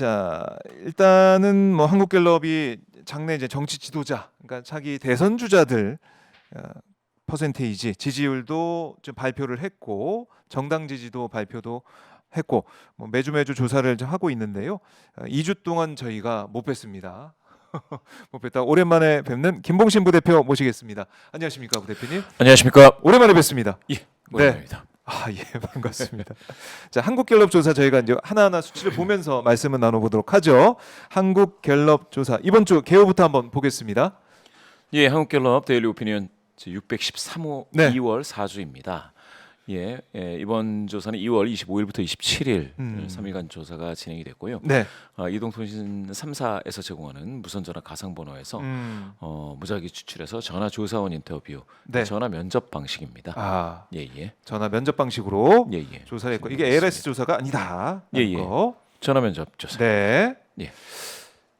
자, 일단은 뭐 한국갤럽이 장내 이제 정치 지도자, 그러니까 차기 대선 주자들 어, 퍼센테이지 지지율도 좀 발표를 했고 정당 지지도 발표도 했고 뭐 매주 조사를 좀 하고 있는데요. 2주 동안 저희가 못 뵀습니다. 못 뵀다. 오랜만에 뵙는 김봉신 부대표 모시겠습니다. 안녕하십니까, 부대표님? 안녕하십니까? 오랜만에 뵙습니다. 예, 네. 오랜만입니다. 예, 반갑습니다. 자, 한국갤럽 조사 저희가 이제 하나하나 수치를 보면서 말씀을 나눠보도록 하죠. 한국갤럽 조사 이번 주 개요부터 한번 보겠습니다. 예, 한국갤럽 데일리 오피니언 613호 네. 2월 4주입니다. 이번 조사는 2월 25일부터 27일 3일간 조사가 진행이 됐고요. 네. 이동통신 3사에서 제공하는 무선전화 가상번호에서 무작위 추출해서 전화 조사원 인터뷰, 네. 전화 면접 방식입니다. 예. 전화 면접 방식으로 예. 조사를 했고 이게 ALS 조사가 아니다. 예. 거. 전화 면접 조사. 네. 예.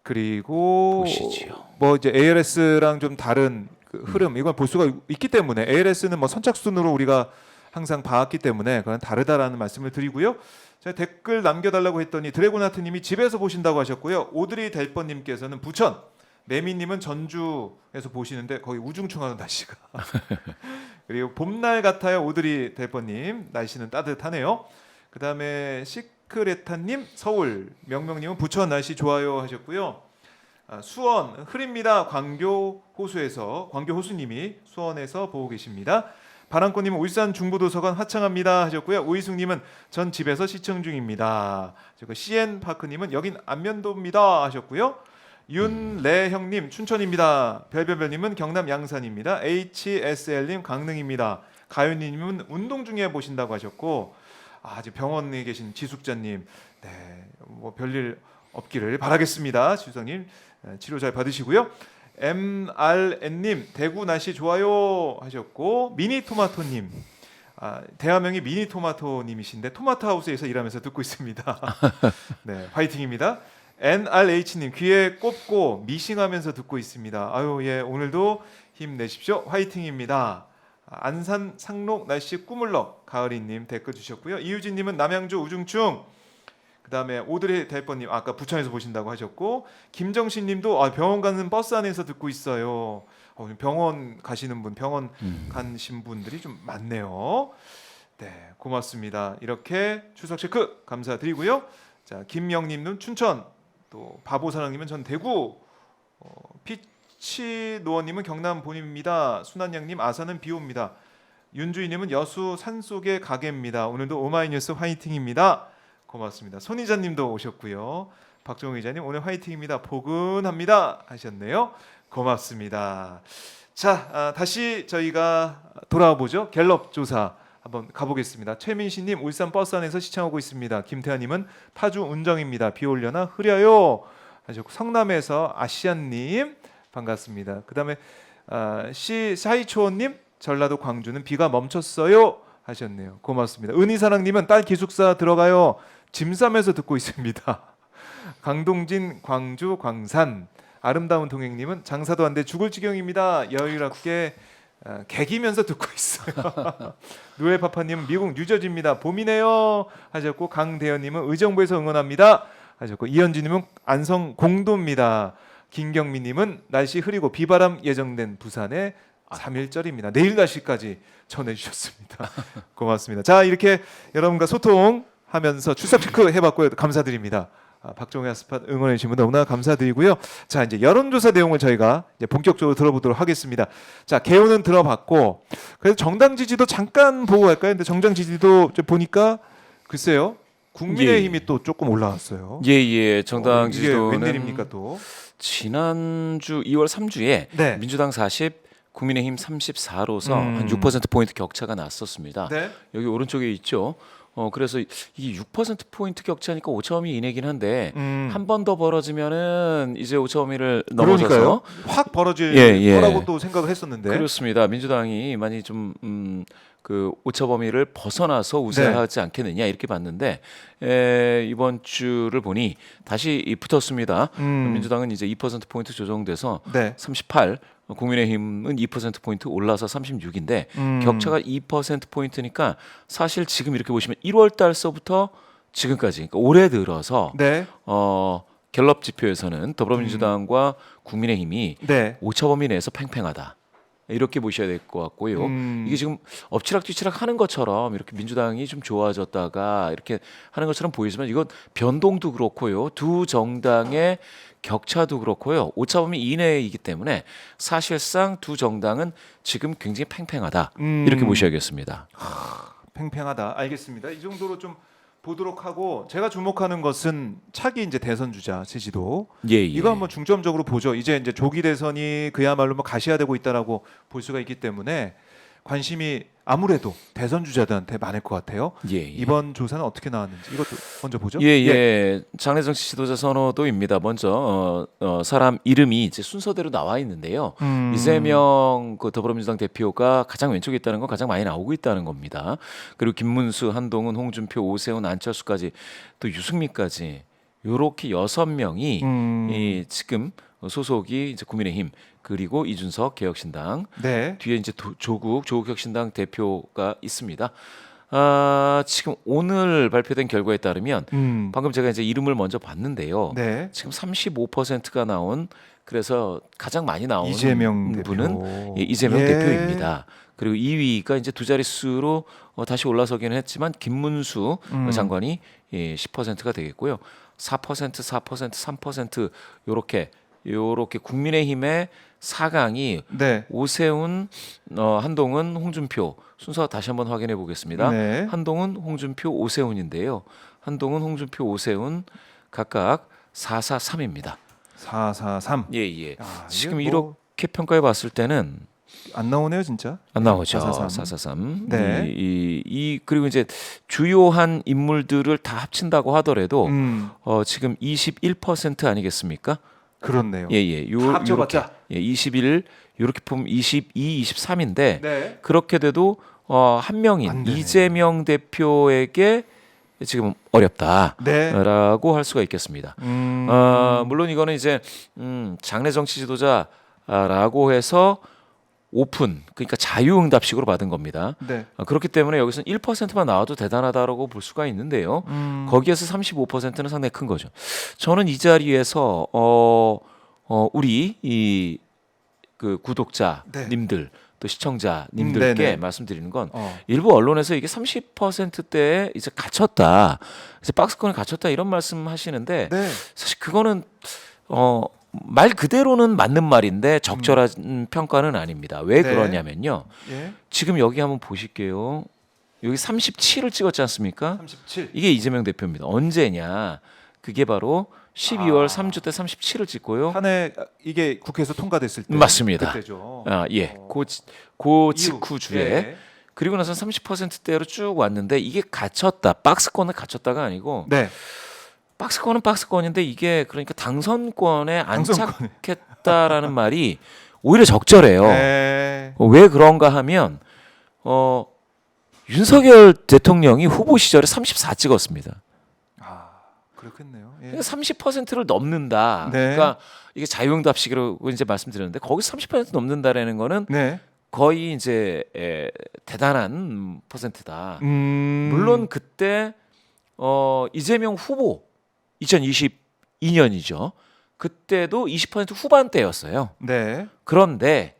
그리고 보시지요. 뭐 이제 ALS랑 좀 다른 그 흐름 이건 볼 수가 있기 때문에 ALS는 뭐 선착순으로 우리가 항상 봐왔기 때문에 그건 다르다라는 말씀을 드리고요. 제가 댓글 남겨달라고 했더니 드래곤하트님이 집에서 보신다고 하셨고요. 오드리 델버님께서는 부천, 매미님은 전주에서 보시는데 거기 우중충하는 날씨가. 그리고 봄날 같아요, 오드리 델버님. 날씨는 따뜻하네요. 그다음에 시크레타님 서울, 명명님은 부천 날씨 좋아요 하셨고요. 수원 흐립니다. 광교 호수님이 수원에서 보고 계십니다. 바람꽃님은 울산 중부도서관 화창합니다 하셨고요. 오이숙님은 전 집에서 시청 중입니다. CN파크님은 여긴 안면도입니다 하셨고요. 윤래형님 춘천입니다. 별별별님은 경남 양산입니다. HSL님 강릉입니다. 가윤님은 운동 중에 보신다고 하셨고 지금 병원에 계신 지숙자님 뭐 별일 없기를 바라겠습니다. 지숙자님 치료 잘 받으시고요. MRN님 대구 날씨 좋아요 하셨고 미니토마토님 대화명이 미니토마토님이신데 토마토하우스에서 일하면서 듣고 있습니다. 네, 화이팅입니다. NRH님 귀에 꼽고 미싱하면서 듣고 있습니다. 오늘도 힘내십시오. 화이팅입니다. 안산 상록 날씨 꾸물럭 가을이님 댓글 주셨고요. 이유진님은 남양주 우중충 그다음에 오드리 델버님 아까 부천에서 보신다고 하셨고 김정신님도 병원 가는 버스 안에서 듣고 있어요. 병원 가시는 분, 병원 가신 분들이 좀 많네요. 네, 고맙습니다. 이렇게 추석 체크 감사드리고요. 자, 김영님은 춘천, 또 바보사랑님은 전 대구, 피치노원님은 경남 본입니다. 순한양님 아산은 비옵니다. 윤주희님은 여수 산속의 가게입니다. 오늘도 오마이뉴스 화이팅입니다. 고맙습니다. 손희자님도 오셨고요. 박종우 기자님 오늘 화이팅입니다. 포근합니다 하셨네요. 고맙습니다. 자, 다시 저희가 돌아와 보죠. 갤럽 조사 한번 가보겠습니다. 최민희님 울산 버스 안에서 시청하고 있습니다. 김태환님은 파주 운정입니다. 비 올려나 흐려요 하셨고 성남에서 아시안님 반갑습니다. 그다음에 사이초원님 전라도 광주는 비가 멈췄어요 하셨네요. 고맙습니다. 은희사랑님은 딸 기숙사 들어가요. 짐 싸면서 듣고 있습니다. 강동진 광주 광산 아름다운 동행님은 장사도 안 돼 죽을 지경입니다. 여유롭게 개기면서 듣고 있어요. 누에파파님은 미국 뉴저지입니다. 봄이네요 하셨고 강대현님은 의정부에서 응원합니다 하셨고 이현진님은 안성 공도입니다. 김경민님은 날씨 흐리고 비바람 예정된 부산의 3일절입니다. 내일 날씨까지 전해주셨습니다. 고맙습니다. 자, 이렇게 여러분과 소통하면서 출석 체크 해봤고요. 감사드립니다. 박종희 아스팟 응원해주신 분 너무나 감사드리고요. 자, 이제 여론조사 내용을 저희가 이제 본격적으로 들어보도록 하겠습니다. 자, 개요는 들어봤고 그래서 정당 지지도 잠깐 보고 갈까요? 근데 정당 지지도 좀 보니까 글쎄요. 국민의힘이 또 조금 올라왔어요. 정당 이게 지지도는 웬일입니까 또? 지난주 2월 3주에 네. 민주당 40, 국민의힘 34로서 한 6%포인트 격차가 났었습니다. 네. 여기 오른쪽에 있죠. 그래서 이게 6%포인트 격차니까 5.2 이내긴 한데 한 번 더 벌어지면은 이제 5.2를 넘어서서 그러니까요. 확 벌어질 거라고 또 생각을 했었는데. 그렇습니다. 민주당이 많이 좀 그 오차 범위를 벗어나서 우세하지 않겠느냐 이렇게 봤는데 이번 주를 보니 다시 붙었습니다. 민주당은 이제 2%포인트 조정돼서 38, 국민의힘은 2%포인트 올라서 36인데 격차가 2%포인트니까 사실 지금 이렇게 보시면 1월 달서부터 지금까지 그러니까 올해 들어서 네. 갤럽 지표에서는 더불어민주당과 국민의힘이 네. 오차범위 내에서 팽팽하다. 이렇게 보셔야 될 것 같고요. 이게 지금 엎치락뒤치락 하는 것처럼 이렇게 민주당이 좀 좋아졌다가 이렇게 하는 것처럼 보이지만 이건 변동도 그렇고요. 두 정당의 격차도 그렇고요. 오차범위 이내이기 때문에 사실상 두 정당은 지금 굉장히 팽팽하다. 이렇게 보셔야겠습니다. 팽팽하다. 알겠습니다. 이 정도로 좀 보도록 하고 제가 주목하는 것은 차기 이제 대선 주자 지지도 예. 이거 한번 중점적으로 보죠. 이제 조기 대선이 그야말로 뭐 가시화되고 있다라고 볼 수가 있기 때문에 관심이 아무래도 대선 주자들한테 많을 것 같아요. 예. 이번 조사는 어떻게 나왔는지 이것도 먼저 보죠. 예. 장래 정치 지도자 선호도입니다. 먼저 사람 이름이 이제 순서대로 나와 있는데요. 이재명 그 더불어민주당 대표가 가장 왼쪽에 있다는 건 가장 많이 나오고 있다는 겁니다. 그리고 김문수, 한동훈, 홍준표, 오세훈, 안철수까지 또 유승민까지 요렇게 6명이 이 지금 소속이 이제 국민의힘 그리고 이준석 개혁신당 네. 뒤에 이제 조국 혁신당 대표가 있습니다. 지금 오늘 발표된 결과에 따르면 방금 제가 이제 이름을 먼저 봤는데요. 네. 지금 35%가 나온 그래서 가장 많이 나온 이재명 분은 대표. 이재명 예. 대표입니다. 그리고 2위가 이제 두 자릿수로 다시 올라서기는 했지만 김문수 장관이 10%가 되겠고요. 4%, 3% 요렇게 국민의힘의 4강이 네. 오세훈, 한동훈, 홍준표 순서 다시 한번 확인해 보겠습니다. 네. 한동훈, 홍준표, 오세훈인데요. 한동훈, 홍준표, 오세훈 각각 443입니다. 443. 예. 아, 지금 이게 뭐 이렇게 평가해 봤을 때는 안 나오네요, 진짜. 안 나오죠. 443. 443. 네. 그리고 이제 주요한 인물들을 다 합친다고 하더라도 지금 21% 아니겠습니까? 그렇네요. 예. 다 합쳐봤자. 21 이렇게 보면 22, 23인데 네. 그렇게 돼도 한 안 명인 되네요. 이재명 대표에게 지금 어렵다라고 네. 할 수가 있겠습니다. 음. 물론 이거는 이제 장래 정치 지도자라고 해서 오픈 그러니까 자유응답식으로 받은 겁니다. 네. 그렇기 때문에 여기서는 1%만 나와도 대단하다라고 볼 수가 있는데요. 거기에서 35%는 상당히 큰 거죠. 저는 저는 우리 이 그 구독자님들 또 시청자님들께 네네. 말씀드리는 건 어. 일부 언론에서 이게 30%대에 이제 갇혔다, 이제 박스권에 갇혔다 이런 말씀하시는데 네. 사실 그거는 말 그대로는 맞는 말인데 적절한 평가는 아닙니다. 왜 네. 그러냐면요. 예. 지금 여기 한번 보실게요. 여기 37을 찍었지 않습니까? 37. 이게 이재명 대표입니다. 언제냐? 그게 바로 12월 아. 3주 때 37을 찍고요. 한 해 이게 국회에서 통과됐을 때 맞습니다. 그때죠. 예. 그 이후. 직후 주에 예. 그리고 나서 30%대로 쭉 왔는데 이게 갇혔다. 박스권은 갇혔다가 아니고 네. 박스권은 박스권인데 이게 그러니까 당선권에 당선권에. 안착했다라는 말이 오히려 적절해요. 네. 왜 그런가 하면 윤석열 대통령이 후보 시절에 34 찍었습니다. 아, 그렇겠네요. 예. 30%를 넘는다. 네. 그러니까 이게 자유응답식으로 이제 말씀드렸는데 거기서 30% 넘는다라는 거는 네. 거의 이제 대단한 퍼센트다. 물론 물론 그때 이재명 후보 2022년이죠. 그때도 20% 후반대였어요. 네. 그런데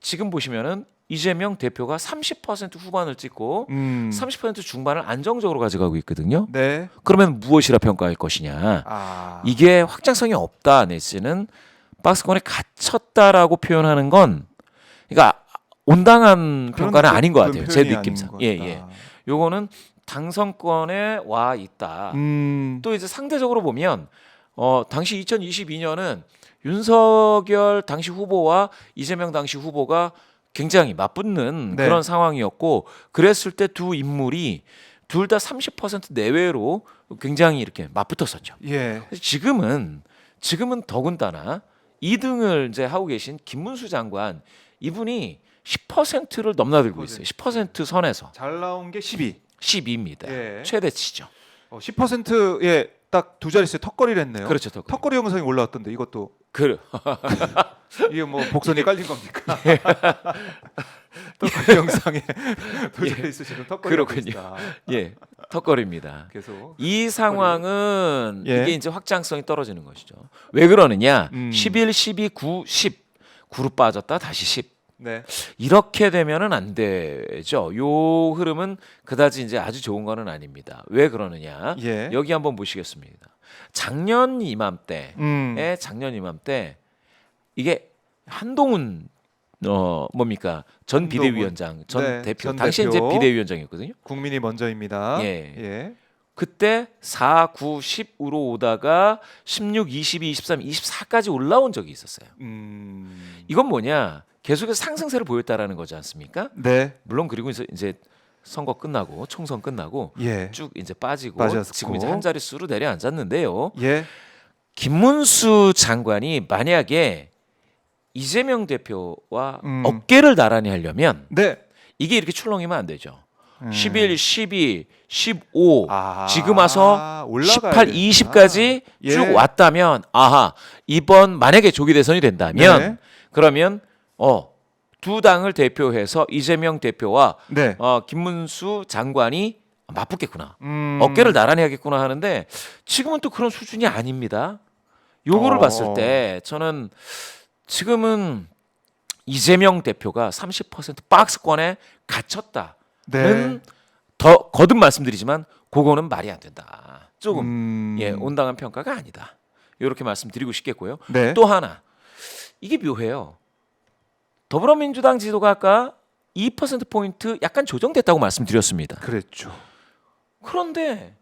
지금 보시면은 이재명 대표가 30% 후반을 찍고 30% 중반을 안정적으로 가져가고 있거든요. 네. 그러면 무엇이라 평가할 것이냐? 아. 이게 확장성이 없다 내지는 박스권에 갇혔다라고 표현하는 건 그러니까 온당한 평가는 아닌 것 같아요. 제 느낌상. 예. 요거는 당선권에 와 있다. 또 이제 상대적으로 보면 당시 2022년은 윤석열 당시 후보와 이재명 당시 후보가 굉장히 맞붙는 네. 그런 상황이었고 그랬을 때 두 인물이 둘 다 30% 내외로 굉장히 이렇게 맞붙었었죠. 예. 지금은 더군다나 2등을 이제 하고 계신 김문수 장관 이분이 10%를 넘나들고 있어요. 10% 선에서 잘 나온 게 12. 12입니다. 예. 최대치죠. 10%에 딱 두 자릿수에 턱걸이를 했네요. 그렇죠. 턱걸이 영상이 올라왔던데 이것도 그 이게 뭐 복선이 깔린 겁니까? 턱걸이 영상에 도전해 있으시는 턱걸이 그렇군요. 예, 턱걸이입니다. 계속 이 상황은 예. 이게 이제 확장성이 떨어지는 것이죠. 왜 그러느냐? 11, 11, 12, 9, 10. 9로 빠졌다 다시 10. 네. 이렇게 되면은 안 되죠. 요 흐름은 그다지 이제 아주 좋은 거는 아닙니다. 왜 그러느냐? 예. 여기 한번 보시겠습니다. 작년 이맘때 작년 이맘때 이게 한동훈 뭡니까 전 한동훈. 비대위원장 전 네, 대표 전 당시 이제 대표. 비대위원장이었거든요. 국민이 먼저입니다. 예. 예. 그때 4, 9, 10으로 오다가 16, 22, 23, 24까지 올라온 적이 있었어요. 이건 뭐냐? 계속해서 상승세를 보였다라는 거지 않습니까? 네. 물론 그리고 이제 선거 끝나고 총선 끝나고 예. 쭉 이제 빠지고 빠졌고. 지금 이제 한 자릿수로 내려앉았는데요. 예. 김문수 장관이 만약에 이재명 대표와 음. 어깨를 나란히 하려면 네. 이게 이렇게 출렁이면 안 되죠. 11, 12, 15 아, 지금 와서 올라가야 18, 되는구나. 20까지 예. 쭉 왔다면 아하 이번 만약에 조기 대선이 된다면 네. 그러면 두 당을 대표해서 이재명 대표와 네. 김문수 장관이 맞붙겠구나. 음. 어깨를 나란히 하겠구나 하는데 지금은 또 그런 수준이 아닙니다. 요거를 봤을 때 저는 지금은 이재명 대표가 30% 박스권에 갇혔다는 네. 더 거듭 말씀드리지만 그거는 말이 안 된다. 조금 온당한 평가가 아니다. 이렇게 말씀드리고 싶겠고요. 네. 또 하나 이게 묘해요. 더불어민주당 지도가 아까 2% 포인트 약간 조정됐다고 말씀드렸습니다. 그랬죠. 그런데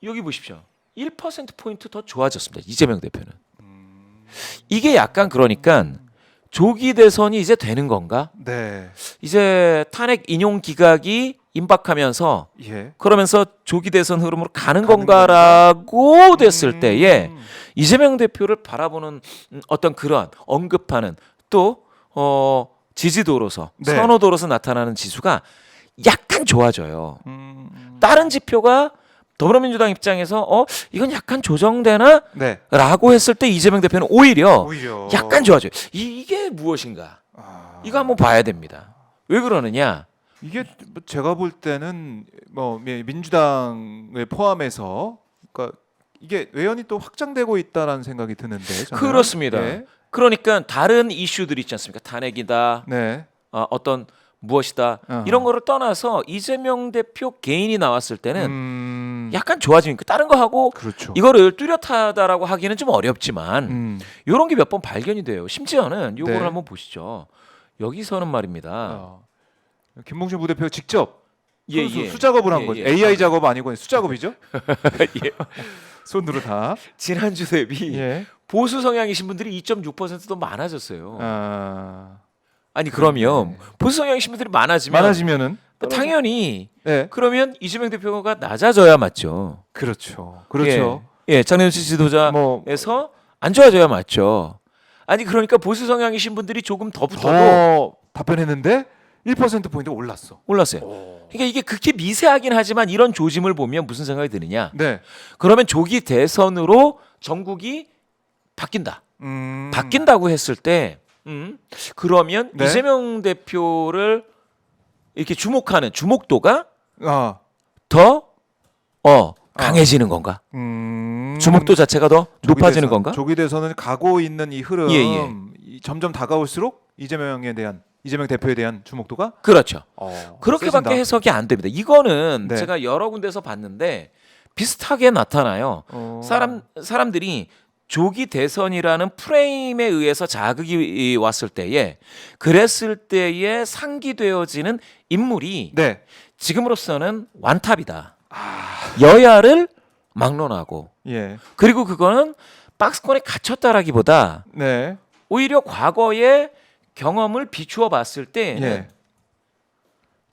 여기 보십시오. 1% 포인트 더 좋아졌습니다. 이재명 대표는. 이게 약간 그러니까 조기 대선이 이제 되는 건가? 네. 이제 탄핵 인용 기각이 임박하면서 예. 그러면서 조기 대선 흐름으로 가는 건가라고 됐을 때에 이재명 대표를 바라보는 어떤 그런 언급하는 또 지지도로서 네. 선호도로서 나타나는 지수가 약간 좋아져요. 음. 다른 지표가 더불어민주당 입장에서 이건 약간 조정되나? 네. 라고 했을 때 이재명 대표는 오히려 약간 좋아져요. 이게 무엇인가? 아. 이거 한번 봐야 됩니다. 왜 그러느냐? 이게 뭐 제가 볼 때는 뭐 민주당을 포함해서 그러니까 이게 외연이 또 확장되고 있다라는 생각이 드는데 저는. 그렇습니다. 예. 그러니까 다른 이슈들이 있지 않습니까? 탄핵이다. 네. 어떤 무엇이다. 어허. 이런 거를 떠나서 이재명 대표 개인이 나왔을 때는 약간 약간 좋아지니까 다른 거 하고 그렇죠. 이거를 뚜렷하다라고 하기는 좀 어렵지만 이런 게 몇 번 발견이 돼요. 심지어는 요거를 네. 한번 보시죠. 여기서는 말입니다. 김봉준 부대표가 직접 예, 수작업을 한 예, 거죠. 예. AI 작업 아니고 수작업이죠. 예. 손으로 다. 지난주 대비 예. 보수 성향이신 분들이 2.6%더 많아졌어요. 아, 아니 그러면 보수 성향이신 분들이 많아지면은 당연히 네. 그러면 이재명 대표가 낮아져야 맞죠. 그렇죠. 그렇죠. 예, 장현수 지도자에서 뭐 안 좋아져야 맞죠. 아니 그러니까 보수 성향이신 분들이 조금 더 붙어도 더 답변했는데 1% 포인트 올랐어. 올랐어요. 그러니까 이게 극히 미세하긴 하지만 이런 조짐을 보면 무슨 생각이 드느냐? 네. 그러면 조기 대선으로 전국이 바뀐다. 바뀐다고 했을 때, 그러면 네. 이재명 대표를 이렇게 주목하는 주목도가 아, 더 강해지는 건가? 주목도 자체가 더 높아지는 건가? 조기 대선은 가고 있는 이 흐름 예, 예. 점점 다가올수록 이재명 대표에 대한 주목도가 그렇죠. 그렇게밖에 세진다. 해석이 안 됩니다. 이거는 네. 제가 여러 군데서 봤는데 비슷하게 나타나요. 사람들이 조기 대선이라는 프레임에 의해서 자극이 왔을 때에 그랬을 때에 상기되어지는 인물이 네. 지금으로서는 완탑이다. 여야를 막론하고 예. 그리고 그거는 박스권에 갇혔다라기보다 네. 오히려 과거의 경험을 비추어 봤을 때 예.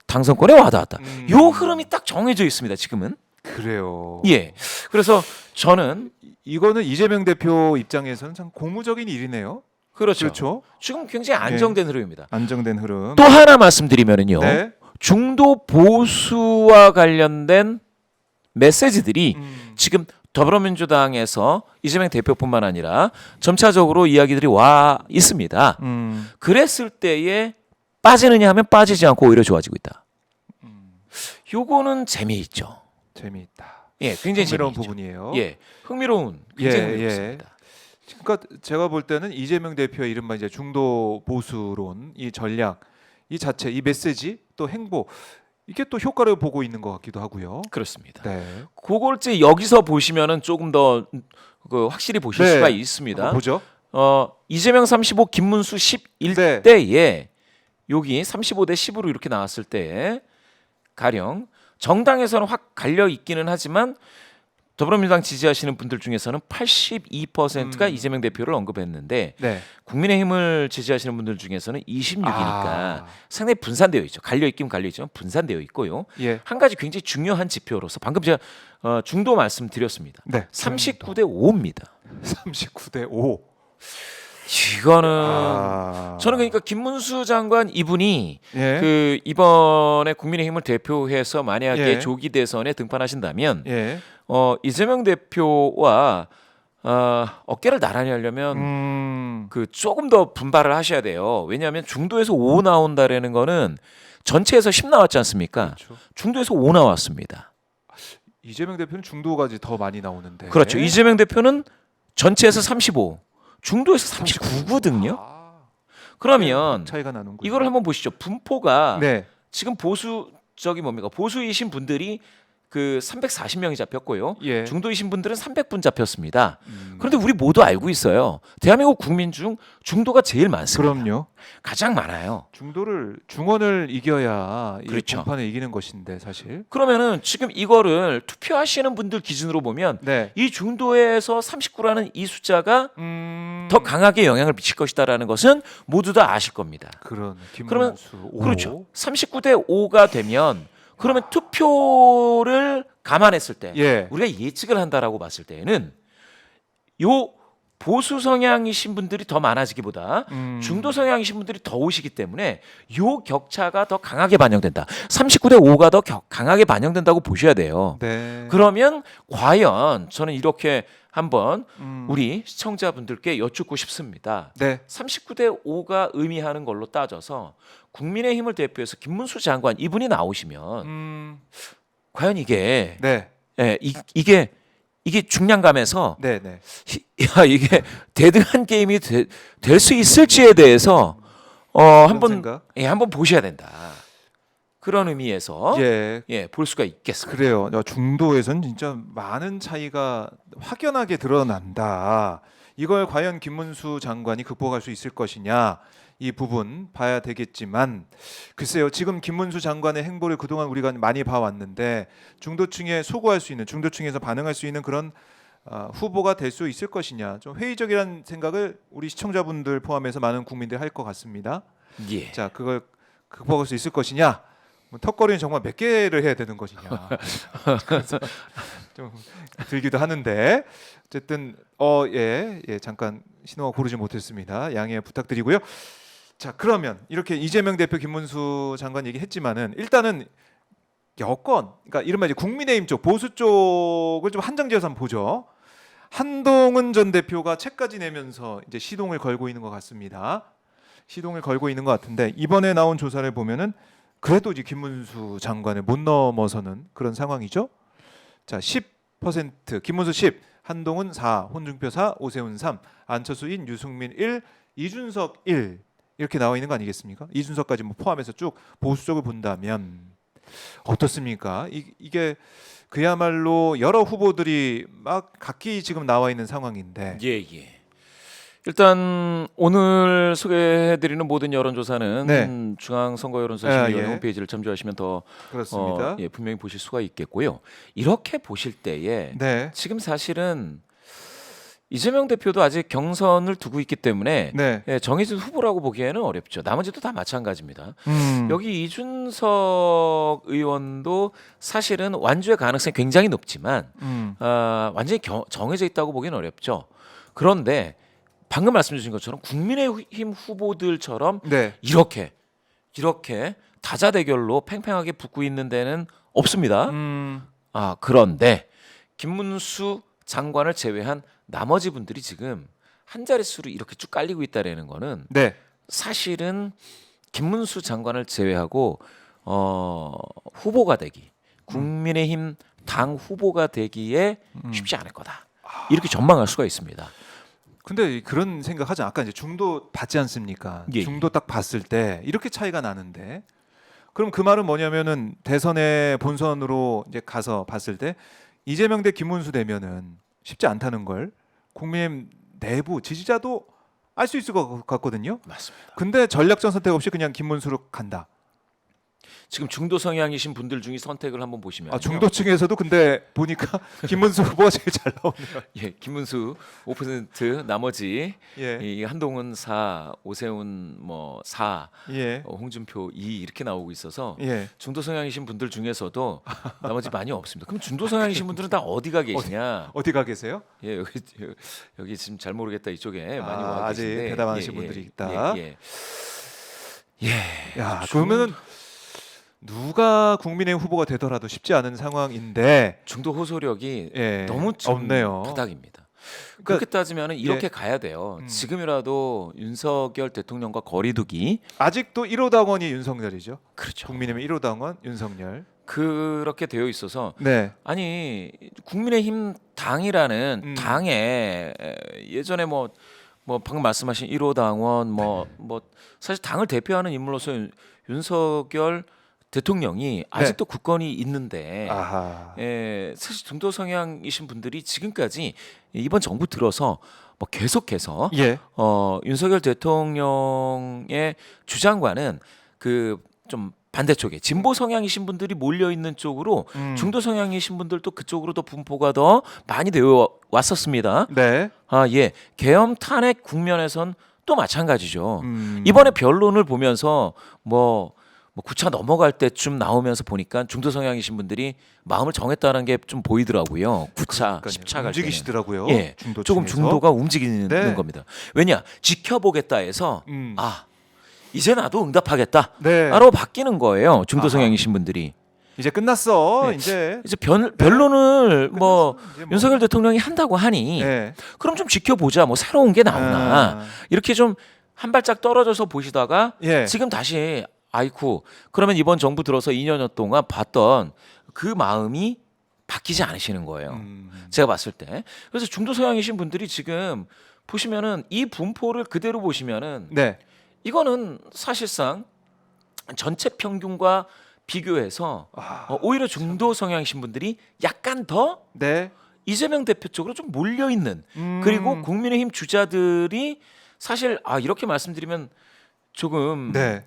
당선권에 와닿았다. 요 흐름이 딱 정해져 있습니다. 지금은. 그래요. 예. 그래서 저는 이거는 이재명 대표 입장에서는 참 고무적인 일이네요. 그렇죠. 그렇죠. 지금 굉장히 안정된 흐름입니다. 안정된 흐름. 또 하나 말씀드리면은요. 네. 중도 보수와 관련된 메시지들이 지금 더불어민주당에서 이재명 대표뿐만 아니라 점차적으로 이야기들이 와 있습니다. 그랬을 때에 빠지느냐 하면 빠지지 않고 오히려 좋아지고 있다. 요거는 재미있죠. 재미있다. 예, 굉장히 흥미로운 재미있죠. 부분이에요. 예, 흥미로운 굉장히 예, 흥미롭습니다. 그러니까 제가 볼 때는 이재명 대표의 이른바 이제 중도 보수론 이 전략 이 자체 이 메시지 또 행보 이게 또 효과를 보고 있는 것 같기도 하고요. 그렇습니다. 네. 그걸 이제 여기서 보시면은 조금 더 확실히 보실 네. 수가 한번 있습니다. 보죠. 이재명 35, 김문수 11 네. 때에 여기 35대 10으로 이렇게 나왔을 때 가령 정당에서는 확 갈려 있기는 하지만 더불어민주당 지지하시는 분들 중에서는 82%가 이재명 대표를 언급했는데 네. 국민의힘을 지지하시는 분들 중에서는 26이니까 아. 상당히 분산되어 있죠. 갈려 있긴 갈려 있지만 분산되어 있고요. 예. 한 가지 굉장히 중요한 지표로서 방금 제가 중도 말씀드렸습니다. 네. 39대 5입니다. 39대 5. 이거는 저는 그러니까 김문수 장관 이분이 예. 그 이번에 국민의힘을 대표해서 만약에 예. 조기 대선에 등판하신다면 예. 이재명 대표와 어깨를 나란히 하려면 그 조금 더 분발을 하셔야 돼요. 왜냐하면 중도에서 5 나온다라는 거는 전체에서 10 나왔지 않습니까? 그렇죠. 중도에서 5 나왔습니다. 이재명 대표는 중도까지 더 많이 나오는데. 그렇죠. 이재명 대표는 전체에서 35, 중도에서 39거든요. 그러면 차이가 나는군요. 이걸 한번 보시죠. 분포가 네. 지금 보수이신 분들이 그 340명이 잡혔고요. 예. 중도이신 분들은 300분 잡혔습니다. 그런데 우리 모두 알고 있어요. 대한민국 국민 중 중도가 제일 많습니다. 그럼요. 가장 많아요. 중원을 이겨야 이 그렇죠. 본판에 이기는 것인데 사실. 그러면은 지금 이거를 투표하시는 분들 기준으로 보면 네. 이 중도에서 39라는 이 숫자가 더 더 강하게 영향을 미칠 것이다라는 것은 모두 다 아실 겁니다. 그런 그러면 김문수 그렇죠. 39대 5가 되면 그러면 투표를 감안했을 때 예. 우리가 예측을 한다라고 봤을 때에는 요 보수 성향이신 분들이 더 많아지기보다 중도 성향이신 분들이 더 오시기 때문에 요 격차가 더 강하게 반영된다. 39대 5가 더 강하게 반영된다고 보셔야 돼요. 네. 그러면 과연 저는 이렇게 한번 음. 우리 시청자분들께 여쭙고 싶습니다. 네. 39대 5가 의미하는 걸로 따져서 국민의힘을 대표해서 김문수 장관 이분이 나오시면 과연 이게 네. 예, 이게 중량감에서 네, 네. 야 이게 대등한 게임이 될 수 있을지에 대해서 한번 보셔야 된다. 그런 의미에서 예. 볼 수가 있겠습니다. 그래요. 중도에서는 진짜 많은 차이가 확연하게 드러난다. 이걸 과연 김문수 장관이 극복할 수 있을 것이냐 이 부분 봐야 되겠지만 글쎄요. 지금 김문수 장관의 행보를 그동안 우리가 많이 봐왔는데 중도층에 소구할 수 있는 중도층에서 반응할 수 있는 그런 후보가 될 수 있을 것이냐 좀 회의적이라는 생각을 우리 시청자분들 포함해서 많은 국민들이 할 것 같습니다. 예. 자 그걸 극복할 수 있을 것이냐 뭐 턱걸이는 정말 몇 개를 해야 되는 것이냐 그래서 좀 들기도 하는데 어쨌든 예 잠깐 신호가 고르지 못했습니다. 양해 부탁드리고요. 자 그러면 이렇게 이재명 대표 김문수 장관 얘기했지만은 일단은 여권 그러니까 이른바 이제 국민의힘 쪽 보수 쪽을 좀 한정지어서 한번 보죠. 한동훈 전 대표가 책까지 내면서 이제 시동을 걸고 있는 것 같습니다. 시동을 걸고 있는 것 같은데 이번에 나온 조사를 보면은 그래도 이제 김문수 장관을 못 넘어서는 그런 상황이죠. 자, 10% 김문수 10, 한동훈 4, 홍준표 4, 오세훈 3, 안철수 1, 유승민 1, 이준석 1 이렇게 나와 있는 거 아니겠습니까? 이준석까지 뭐 포함해서 쭉 보수 쪽을 본다면 어떻습니까? 이게 그야말로 여러 후보들이 막 각기 지금 나와 있는 상황인데. 예. 일단 오늘 소개해드리는 모든 여론조사는 네. 중앙선거여론조사위원회 예. 홈페이지를 참조하시면 더 그렇습니다. 분명히 보실 수가 있겠고요. 이렇게 보실 때에 네. 지금 사실은 이재명 대표도 아직 경선을 두고 있기 때문에 네. 정해진 후보라고 보기에는 어렵죠. 나머지도 다 마찬가지입니다. 음. 여기 이준석 의원도 사실은 완주의 가능성이 굉장히 높지만 완전히 정해져 있다고 보기는 어렵죠. 그런데 방금 말씀 주신 것처럼 국민의힘 후보들처럼 네. 이렇게 다자대결로 팽팽하게 붙고 있는 데는 없습니다. 그런데 김문수 장관을 제외한 나머지 분들이 지금 한 자릿수로 이렇게 쭉 깔리고 있다라는 거는 네. 사실은 김문수 장관을 제외하고 후보가 되기, 국민의힘 당 후보가 되기에 쉽지 않을 거다. 이렇게 전망할 수가 있습니다. 근데 그런 생각하지 아까 이제 중도 봤지 않습니까? 예. 중도 딱 봤을 때 이렇게 차이가 나는데 그럼 그 말은 뭐냐면은 대선의 본선으로 이제 가서 봤을 때 이재명 대 김문수 되면은 쉽지 않다는 걸 국민의힘 내부 지지자도 알 수 있을 것 같거든요. 맞습니다. 근데 전략적 선택 없이 그냥 김문수로 간다. 지금 중도 성향이신 분들 중에 선택을 한번 보시면 중도층에서도 근데 보니까 김문수 후보가 제일 잘 나오네요. 예, 김문수 5%, 나머지 예, 이 한동훈 4, 오세훈 뭐 4, 예, 홍준표 2 이렇게 나오고 있어서 예. 중도 성향이신 분들 중에서도 나머지 많이 없습니다. 그럼 중도 성향이신 분들은 다 어디가 계시냐? 어디가 계세요? 예, 여기 지금 잘 모르겠다 이쪽에 많이 와 아직 계신데 대답 안 하신 분들이 있다. 야, 그러면은 누가 국민의힘 후보가 되더라도 쉽지 않은 상황인데 중도 호소력이 예, 너무 좀 없네요. 바닥입니다. 그러니까 그렇게 따지면 이렇게 예. 가야 돼요. 음. 지금이라도 윤석열 대통령과 거리두기. 아직도 1호 당원이 윤석열이죠. 그렇죠. 국민의힘 1호 당원 윤석열. 그렇게 되어 있어서 네. 아니 국민의힘 당이라는 당에 예전에 뭐 방금 말씀하신 1호 당원 뭐 사실 당을 대표하는 인물로서 윤석열 대통령이 아직도 국권이 있는데 아하. 사실 중도 성향이신 분들이 지금까지 이번 정부 들어서 뭐 계속해서 예. 윤석열 대통령의 주장과는 그 좀 반대쪽에 진보 성향이신 분들이 몰려 있는 쪽으로 중도 성향이신 분들도 그쪽으로 더 분포가 더 많이 되어 왔었습니다. 네. 계엄 탄핵 국면에선 또 마찬가지죠. 음. 이번에 변론을 보면서 뭐 9차 넘어갈 때쯤 나오면서 보니까 중도 성향이신 분들이 마음을 정했다는 게 좀 보이더라고요. 9차, 10차 갈 때는. 움직이시더라고요. 예, 중도 조금 층에서. 중도가 움직이는 네. 겁니다. 왜냐, 지켜보겠다 해서 음. 이제 나도 응답하겠다. 네. 라고 바뀌는 거예요. 중도 아하. 성향이신 분들이. 이제 끝났어. 네. 이제. 이제 변론을 뭐 이제 윤석열 대통령이 한다고 하니 네. 그럼 좀 지켜보자. 뭐 새로운 게 나오나. 아. 이렇게 좀 한 발짝 떨어져서 보시다가 예. 지금 다시 아이쿠 그러면 이번 정부 들어서 2년여 동안 봤던 그 마음이 바뀌지 않으시는 거예요. 제가 봤을 때. 그래서 중도 성향이신 분들이 지금 보시면은 이 분포를 그대로 보시면은 네. 이거는 사실상 전체 평균과 비교해서 오히려 중도 성향이신 분들이 약간 더 네. 이재명 대표 쪽으로 좀 몰려 있는 그리고 국민의힘 주자들이 사실 이렇게 말씀드리면 조금 네.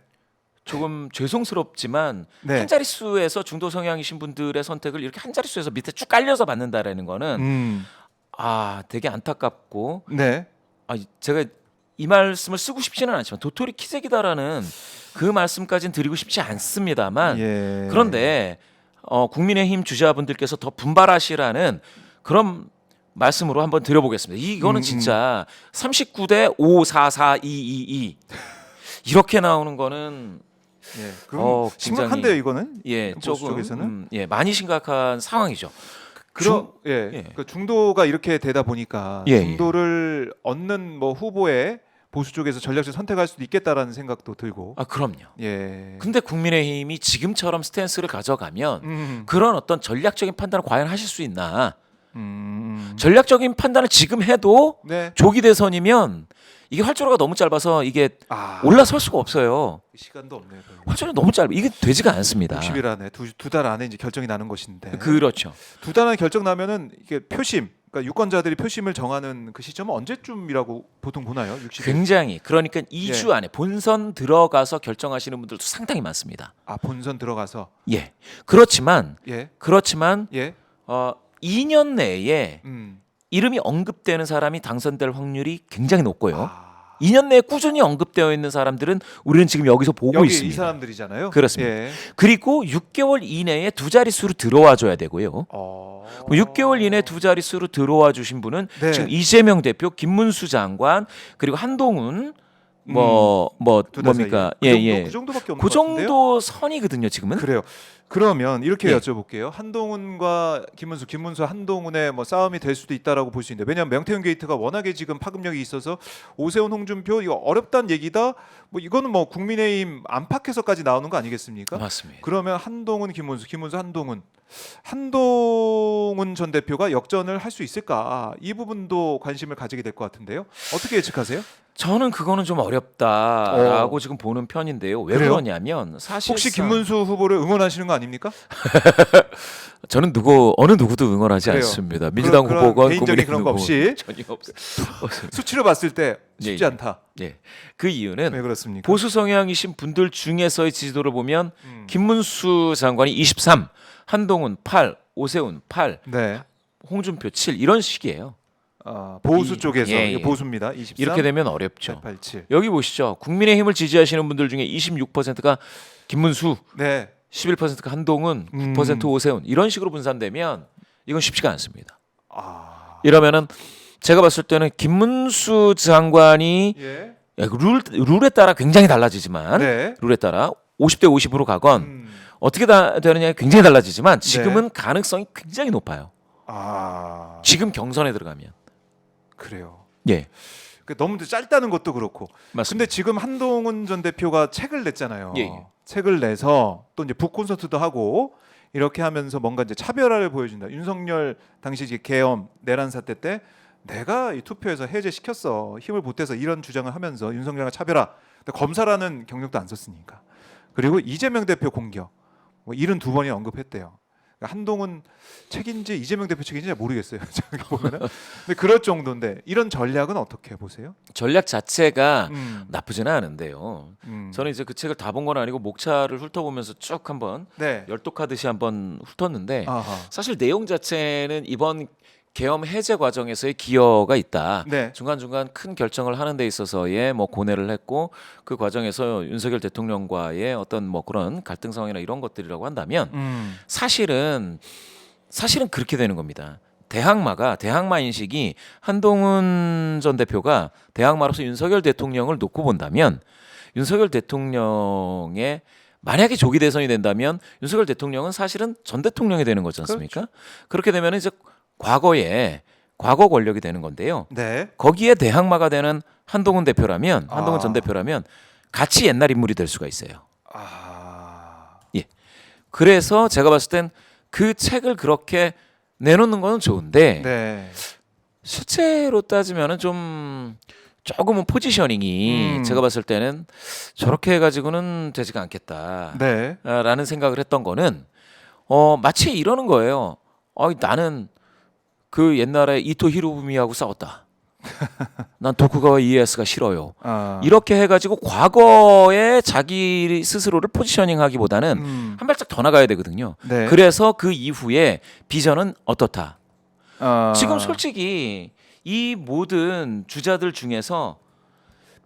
조금 죄송스럽지만 네. 한 자릿수에서 중도 성향이신 분들의 선택을 이렇게 한 자릿수에서 밑에 쭉 깔려서 받는다라는 거는 되게 안타깝고 네. 제가 이 말씀을 쓰고 싶지는 않지만 도토리 키재기다라는 그 말씀까지는 드리고 싶지 않습니다만 예. 그런데 국민의힘 주자분들께서 더 분발하시라는 그런 말씀으로 한번 드려보겠습니다. 이거는 진짜 39대 5, 4, 4, 2, 2, 2 이렇게 나오는 거는 예. 그럼 심각한데요, 이거는? 보수 조금 쪽에서는? 많이 심각한 상황이죠. 그 중도가 이렇게 되다 보니까 중도를 얻는 뭐 후보에 보수 쪽에서 전략적 선택할 수도 있겠다라는 생각도 들고. 그럼요. 예. 근데 국민의힘이 지금처럼 스탠스를 가져가면 그런 어떤 전략적인 판단을 과연 하실 수 있나? 전략적인 판단을 지금 해도 네. 조기 대선이면 이게 활주로가 너무 짧아서 이게 아, 올라설 수가 없어요. 시간도 없네요. 별로. 활주로 너무 짧아. 이게 되지가 않습니다. 60일 안에 두 달 안에 이제 결정이 나는 것인데. 그렇죠. 두 달 안에 결정 나면은 이게 표심, 그러니까 유권자들이 표심을 정하는 그 시점은 언제쯤이라고 보통 보나요? 60일. 굉장히 그러니까 2주 안에 본선 들어가서 결정하시는 분들도 상당히 많습니다. 본선 들어가서. 예. 그렇지만 예. 2년 내에 음. 이름이 언급되는 사람이 당선될 확률이 굉장히 높고요. 2년 내에 꾸준히 언급되어 있는 사람들은 우리는 지금 여기서 보고 여기 있습니다. 이 사람들이잖아요. 그렇습니다. 예. 그리고 6개월 이내에 두 자릿수로 들어와 줘야 되고요. 6개월 이내 두 자릿수로 들어와 주신 분은 네. 지금 이재명 대표, 김문수 장관, 그리고 한동훈 두달 뭡니까? 사이에. 그 정도밖에 없는 그 것 같은데요. 정도 선이거든요, 지금은. 그래요. 그러면 이렇게 예. 여쭤볼게요. 한동훈과 김문수 한동훈의 뭐 싸움이 될 수도 있다라고 볼 수 있는데, 왜냐하면 명태균 게이트가 워낙에 지금 파급력이 있어서 오세훈, 홍준표 이거 어렵다는 얘기다. 뭐 이거는 뭐 국민의힘 안팎에서까지 나오는 거 아니겠습니까? 맞습니다. 그러면 한동훈, 김문수 한동훈 전 대표가 역전을 할 수 있을까? 이 부분도 관심을 가지게 될 것 같은데요. 어떻게 예측하세요? 저는 그거는 좀 어렵다라고 지금 보는 편인데요. 왜 그래요? 그러냐면 사실 혹시 김문수 후보를 응원하시는 거 아닙니까? 저는 어느 누구도 응원하지 그래요. 않습니다. 민주당 그런 후보건 개인적인 국민의힘 그런 거 후보 없이 전혀 없어요. 수치로 봤을 때 쉽지 예. 않다. 예. 그 이유는 왜 그렇습니까? 보수 성향이신 분들 중에서의 지지도를 보면 음. 김문수 장관이 23, 한동훈 8, 오세훈 8, 네. 홍준표 7 이런 식이에요. 보수 이- 쪽에서 예, 이게 예. 보수입니다. 23, 이렇게 되면 어렵죠. 887. 여기 보시죠. 국민의힘을 지지하시는 분들 중에 26%가 김문수, 네. 11%가 한동훈, 9% 오세훈 이런 식으로 분산되면 이건 쉽지가 않습니다. 아. 이러면은 제가 봤을 때는 김문수 장관이 예. 룰에 따라 굉장히 달라지지만 네. 룰에 따라 50대 50으로 가건 음. 어떻게 되느냐에 굉장히 달라지지만 지금은 가능성이 굉장히 높아요. 지금 경선에 들어가면. 그래요. 예. 너무 짧다는 것도 그렇고. 맞습니다. 근데 지금 한동훈 전 대표가 책을 냈잖아요. 예. 책을 내서 또 이제 북 콘서트도 하고 이렇게 하면서 뭔가 이제 차별화를 보여준다. 윤석열 당시 이제 계엄 내란 사태 때 내가 이 투표에서 해제시켰어. 힘을 보태서 이런 주장을 하면서 윤석열과 차별화. 근데 검사라는 경력도 안 썼으니까. 그리고 이재명 대표 공격. 뭐 72번이 언급했대요. 그러니까 한동훈 책인지 이재명 대표 책인지 잘 모르겠어요. 저기 보면은. 근데 그럴 정도인데 이런 전략은 어떻게 보세요? 전략 자체가 음. 나쁘지는 않은데요. 음. 저는 이제 그 책을 다 본 건 아니고 목차를 훑어보면서 쭉 한번 네. 열독하듯이 한번 훑었는데 아하. 사실 내용 자체는 이번 계엄 해제 과정에서의 기여가 있다. 네. 중간중간 큰 결정을 하는 데 있어서의 뭐 고뇌를 했고 그 과정에서 윤석열 대통령과의 어떤 뭐 그런 갈등 상황이나 이런 것들이라고 한다면 사실은 그렇게 되는 겁니다. 대항마 인식이 한동훈 전 대표가 대항마로서 윤석열 대통령을 놓고 본다면 윤석열 대통령의 만약에 조기 대선이 된다면 윤석열 대통령은 사실은 전 대통령이 되는 거지 않습니까? 그렇게 되면 이제 과거 권력이 되는 건데요. 네. 거기에 대항마가 되는 한동훈 전 대표라면 같이 옛날 인물이 될 수가 있어요. 예. 그래서 제가 봤을 땐 그 책을 그렇게 내놓는 건 좋은데 네. 실제로 따지면은 조금은 포지셔닝이 제가 봤을 때는 저렇게 해가지고는 되지가 않겠다. 네. 라는 생각을 했던 거는 마치 이러는 거예요. 나는 그 옛날에 이토 히로부미하고 싸웠다. 난 도쿠가와 이에야스가 싫어요. 이렇게 해가지고 과거에 자기 스스로를 포지셔닝하기보다는 한 발짝 더 나가야 되거든요. 네. 그래서 그 이후에 비전은 어떻다. 지금 솔직히 솔직히 이 모든 주자들 중에서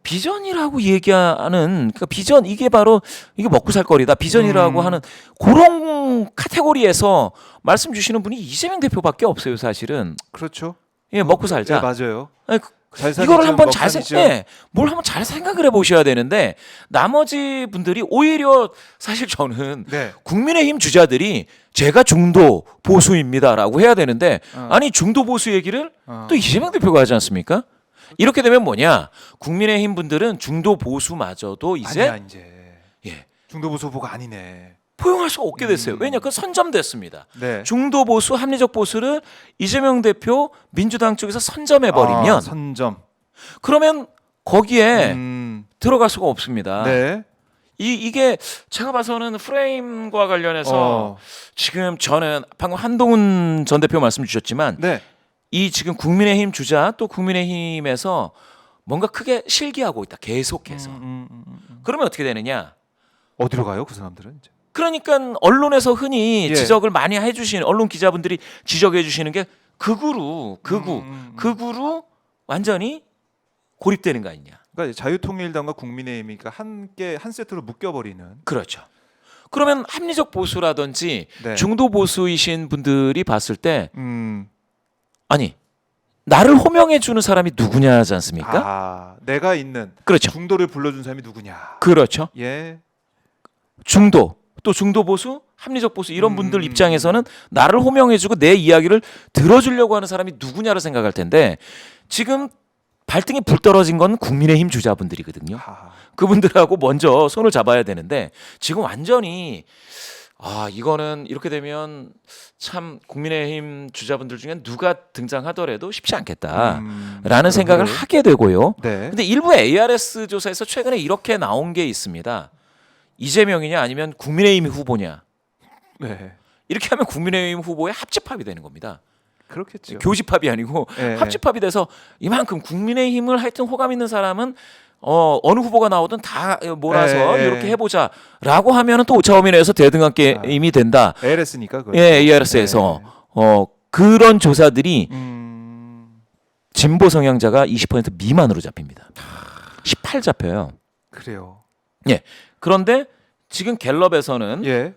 비전이라고 얘기하는 그러니까 비전 이게 바로 이게 먹고 살 거리다 비전이라고 하는 그런 카테고리에서 말씀 주시는 분이 이재명 대표밖에 없어요 사실은. 그렇죠. 예, 먹고 살자. 네, 맞아요. 아니, 잘 살기 이거를 좀 한번 먹살이죠. 뭘 한번 잘 생각을 해보셔야 되는데 나머지 분들이 오히려 사실 저는 네. 국민의힘 주자들이 제가 중도 보수입니다라고 해야 되는데 아니 중도 보수 얘기를 또 이재명 대표가 하지 않습니까? 이렇게 되면 뭐냐? 국민의힘 분들은 중도 보수마저도 이제 아니야 이제. 예, 중도 보수 후보가 아니네. 포용할 수가 없게 됐어요. 왜냐? 그 선점됐습니다. 네. 중도 보수, 합리적 보수를 이재명 대표 민주당 쪽에서 선점해 버리면 선점. 그러면 거기에 음. 들어갈 수가 없습니다. 네. 이게 제가 봐서는 프레임과 관련해서 어. 지금 저는 방금 한동훈 전 대표 말씀 주셨지만 네. 이 지금 국민의힘 주자 또 국민의힘에서 뭔가 크게 실기하고 있다. 계속해서. 그러면 어떻게 되느냐? 어디로 가요 그 사람들은 이제? 그러니까 언론에서 흔히 예. 지적을 많이 해주시는 언론 기자분들이 지적해 주시는 게 극우로 완전히 고립되는 거 아니냐. 그러니까 자유통일당과 국민의힘이 함께 한 세트로 묶여버리는. 그렇죠. 그러면 합리적 보수라든지 네. 중도 보수이신 분들이 봤을 때 아니 나를 호명해 주는 사람이 누구냐지 않습니까? 아, 내가 있는 그렇죠. 중도를 불러준 사람이 누구냐. 그렇죠. 예. 중도 또 중도 보수, 합리적 보수 이런 분들 음. 입장에서는 나를 호명해주고 내 이야기를 들어주려고 하는 사람이 누구냐를 생각할 텐데 지금 발등에 불 떨어진 건 국민의힘 주자분들이거든요. 하. 그분들하고 먼저 손을 잡아야 되는데 지금 완전히 이거는 이렇게 되면 참 국민의힘 주자분들 중에 누가 등장하더라도 쉽지 않겠다라는 생각을 그래요? 하게 되고요. 네. 근데 일부 ARS 조사에서 최근에 이렇게 나온 게 있습니다. 이재명이냐 아니면 국민의힘 후보냐. 네. 이렇게 하면 국민의힘 후보의 합집합이 되는 겁니다. 그렇겠죠. 교집합이 아니고 예. 합집합이 돼서 이만큼 국민의힘을 하여튼 호감 있는 사람은 어느 후보가 나오든 다 몰아서 예. 이렇게 해보자라고 하면은 또 오차범위내에서 대등한 게임이 된다. ARS니까 그. 예, ARS에서 그런 조사들이 진보 성향자가 20% 미만으로 잡힙니다. 18 잡혀요. 그래요. 예. 그런데 지금 갤럽에서는 예.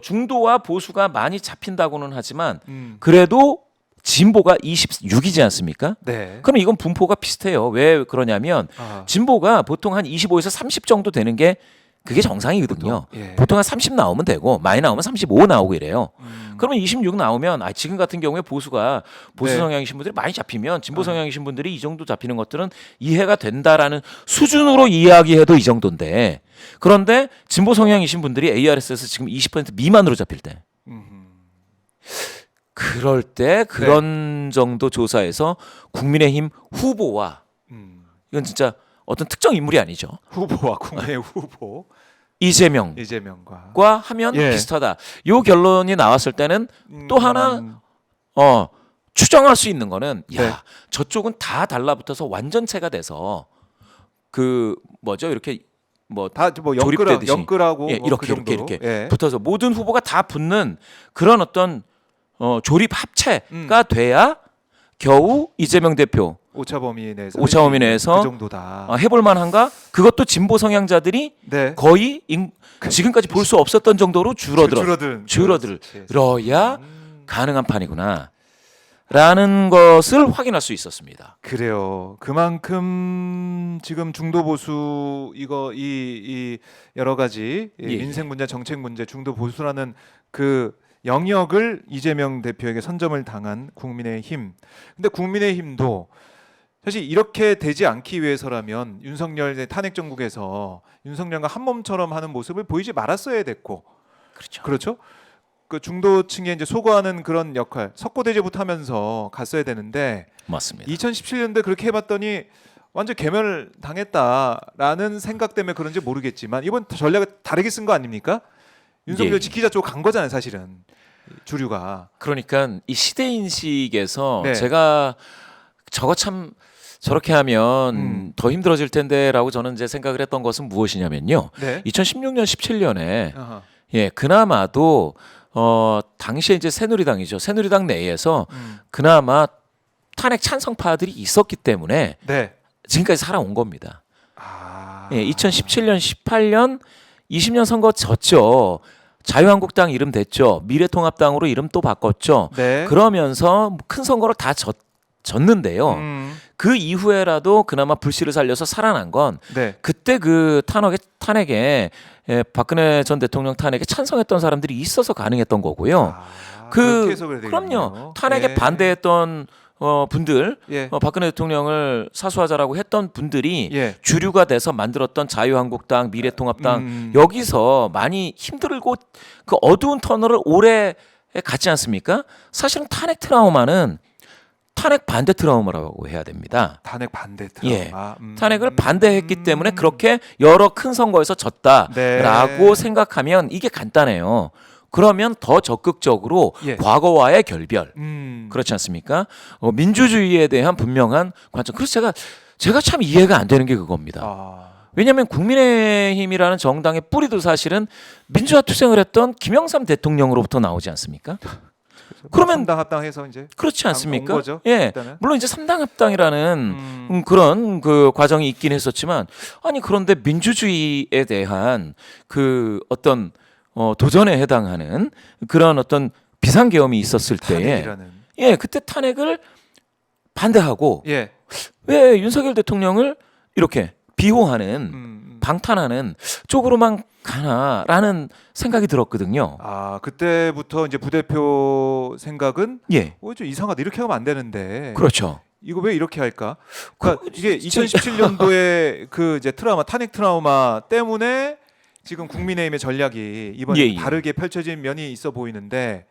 중도와 보수가 많이 잡힌다고는 하지만 음. 그래도 진보가 26이지 않습니까? 네. 그럼 이건 분포가 비슷해요. 왜 그러냐면 아. 진보가 보통 한 25에서 30 정도 되는 게 그게 정상이거든요. 예. 보통 한 30 나오면 되고 많이 나오면 35 나오고 이래요. 음. 그러면 26 나오면 지금 같은 경우에 보수가 보수 네. 성향이신 분들이 많이 잡히면 진보 성향이신 분들이 이 정도 잡히는 것들은 이해가 된다라는 수준으로 이야기해도 이 정도인데 그런데 진보 성향이신 분들이 ARS에서 지금 20% 미만으로 잡힐 때 그럴 때 그런 정도 조사에서 국민의힘 후보와 이건 진짜 어떤 특정 인물이 아니죠. 후보와 국내 후보 이재명과 이재명과 하면 예. 비슷하다. 요 결론이 나왔을 때는 또 하나 추정할 수 있는 거는 네. 저쪽은 다 달라붙어서 완전체가 돼서 이렇게 다뭐 조립되듯이. 연끌하고 예, 뭐 이렇게 그 정도로. 이렇게 붙어서 모든 후보가 다 붙는 그런 어떤 조립 합체가 돼야 겨우 이재명 대표 오차 범위 내에서 오차 범위 내에서 그 정도다. 해볼 만한가? 그것도 진보 성향자들이 네. 거의 지금까지 볼 수 없었던 정도로 줄어들어야 가능한 판이구나. 라는 것을 확인할 수 있었습니다. 그래요. 그만큼 지금 중도 보수 이 여러 가지 예. 민생 문제, 정책 문제, 중도 보수라는 그 영역을 이재명 대표에게 선점을 당한 국민의힘. 근데 국민의힘도 사실 이렇게 되지 않기 위해서라면 윤석열의 탄핵 정국에서 윤석열과 한 몸처럼 하는 모습을 보이지 말았어야 됐고, 그렇죠? 그 중도층에 이제 소거하는 그런 역할, 석고대죄부터 하면서 갔어야 되는데, 맞습니다. 2017년도에 그렇게 해봤더니 완전 괴멸 당했다라는 생각 때문에 그런지 모르겠지만 이번 전략을 다르게 쓴 거 아닙니까? 윤석열 예. 지키자 쪽으로 간 거잖아요, 사실은 주류가. 그러니까 이 시대 인식에서 네. 제가 저거 참 저렇게 하면 더 힘들어질 텐데라고 저는 이제 생각을 했던 것은 무엇이냐면요. 네. 2016년, 17년에 아하. 그나마도 당시에 이제 새누리당이죠. 새누리당 내에서 음. 그나마 탄핵 찬성파들이 있었기 때문에 네. 지금까지 살아온 겁니다. 아. 2017년, 18년, 20년 선거 졌죠. 자유한국당 이름 됐죠. 미래통합당으로 이름 또 바꿨죠. 네. 그러면서 큰 선거를 다 졌는데요. 그 이후에라도 그나마 불씨를 살려서 살아난 건 네. 그때 그 탄핵에 박근혜 전 대통령 탄핵에 찬성했던 사람들이 있어서 가능했던 거고요. 그렇게 해석을 해야 그럼요. 되겠네요. 탄핵에 예. 반대했던 분들, 예. 박근혜 대통령을 사수하자라고 했던 분들이 예. 주류가 돼서 만들었던 자유한국당, 미래통합당 여기서 많이 힘들고 그 어두운 터널을 오래 갔지 않습니까? 사실은 탄핵 트라우마는 탄핵 반대 트라우마라고 해야 됩니다. 탄핵 반대 예. 트라우마. 탄핵을 반대했기 때문에 그렇게 여러 큰 선거에서 졌다라고 네. 생각하면 이게 간단해요. 그러면 더 적극적으로 예. 과거와의 결별, 음. 그렇지 않습니까? 민주주의에 대한 분명한 관점. 그래서 제가 참 이해가 안 되는 게 그겁니다. 아. 왜냐하면 국민의힘이라는 정당의 뿌리도 사실은 민주화 투쟁을 했던 김영삼 대통령으로부터 나오지 않습니까? 그러면 삼당 합당해서 이제 그렇지 않습니까? 온 거죠, 예, 일단은. 물론 이제 3당 합당이라는 그런 그 과정이 있긴 했었지만 아니 그런데 민주주의에 대한 그 어떤 도전에 해당하는 그런 어떤 비상계엄이 있었을 때에 탄핵이라는. 그때 탄핵을 반대하고 예. 왜 윤석열 대통령을 이렇게 비호하는 방탄하는 쪽으로만 가나라는 생각이 들었거든요. 아 그때부터 이제 부대표 생각은 예, 좀 이상하다 이렇게 하면 안 되는데 그렇죠. 이거 왜 이렇게 할까? 그러니까 이게 진짜- 2017년도에 그 이제 트라우마 탄핵 트라우마 때문에 지금 국민의힘의 전략이 이번에 예, 예. 다르게 펼쳐진 면이 있어 보이는데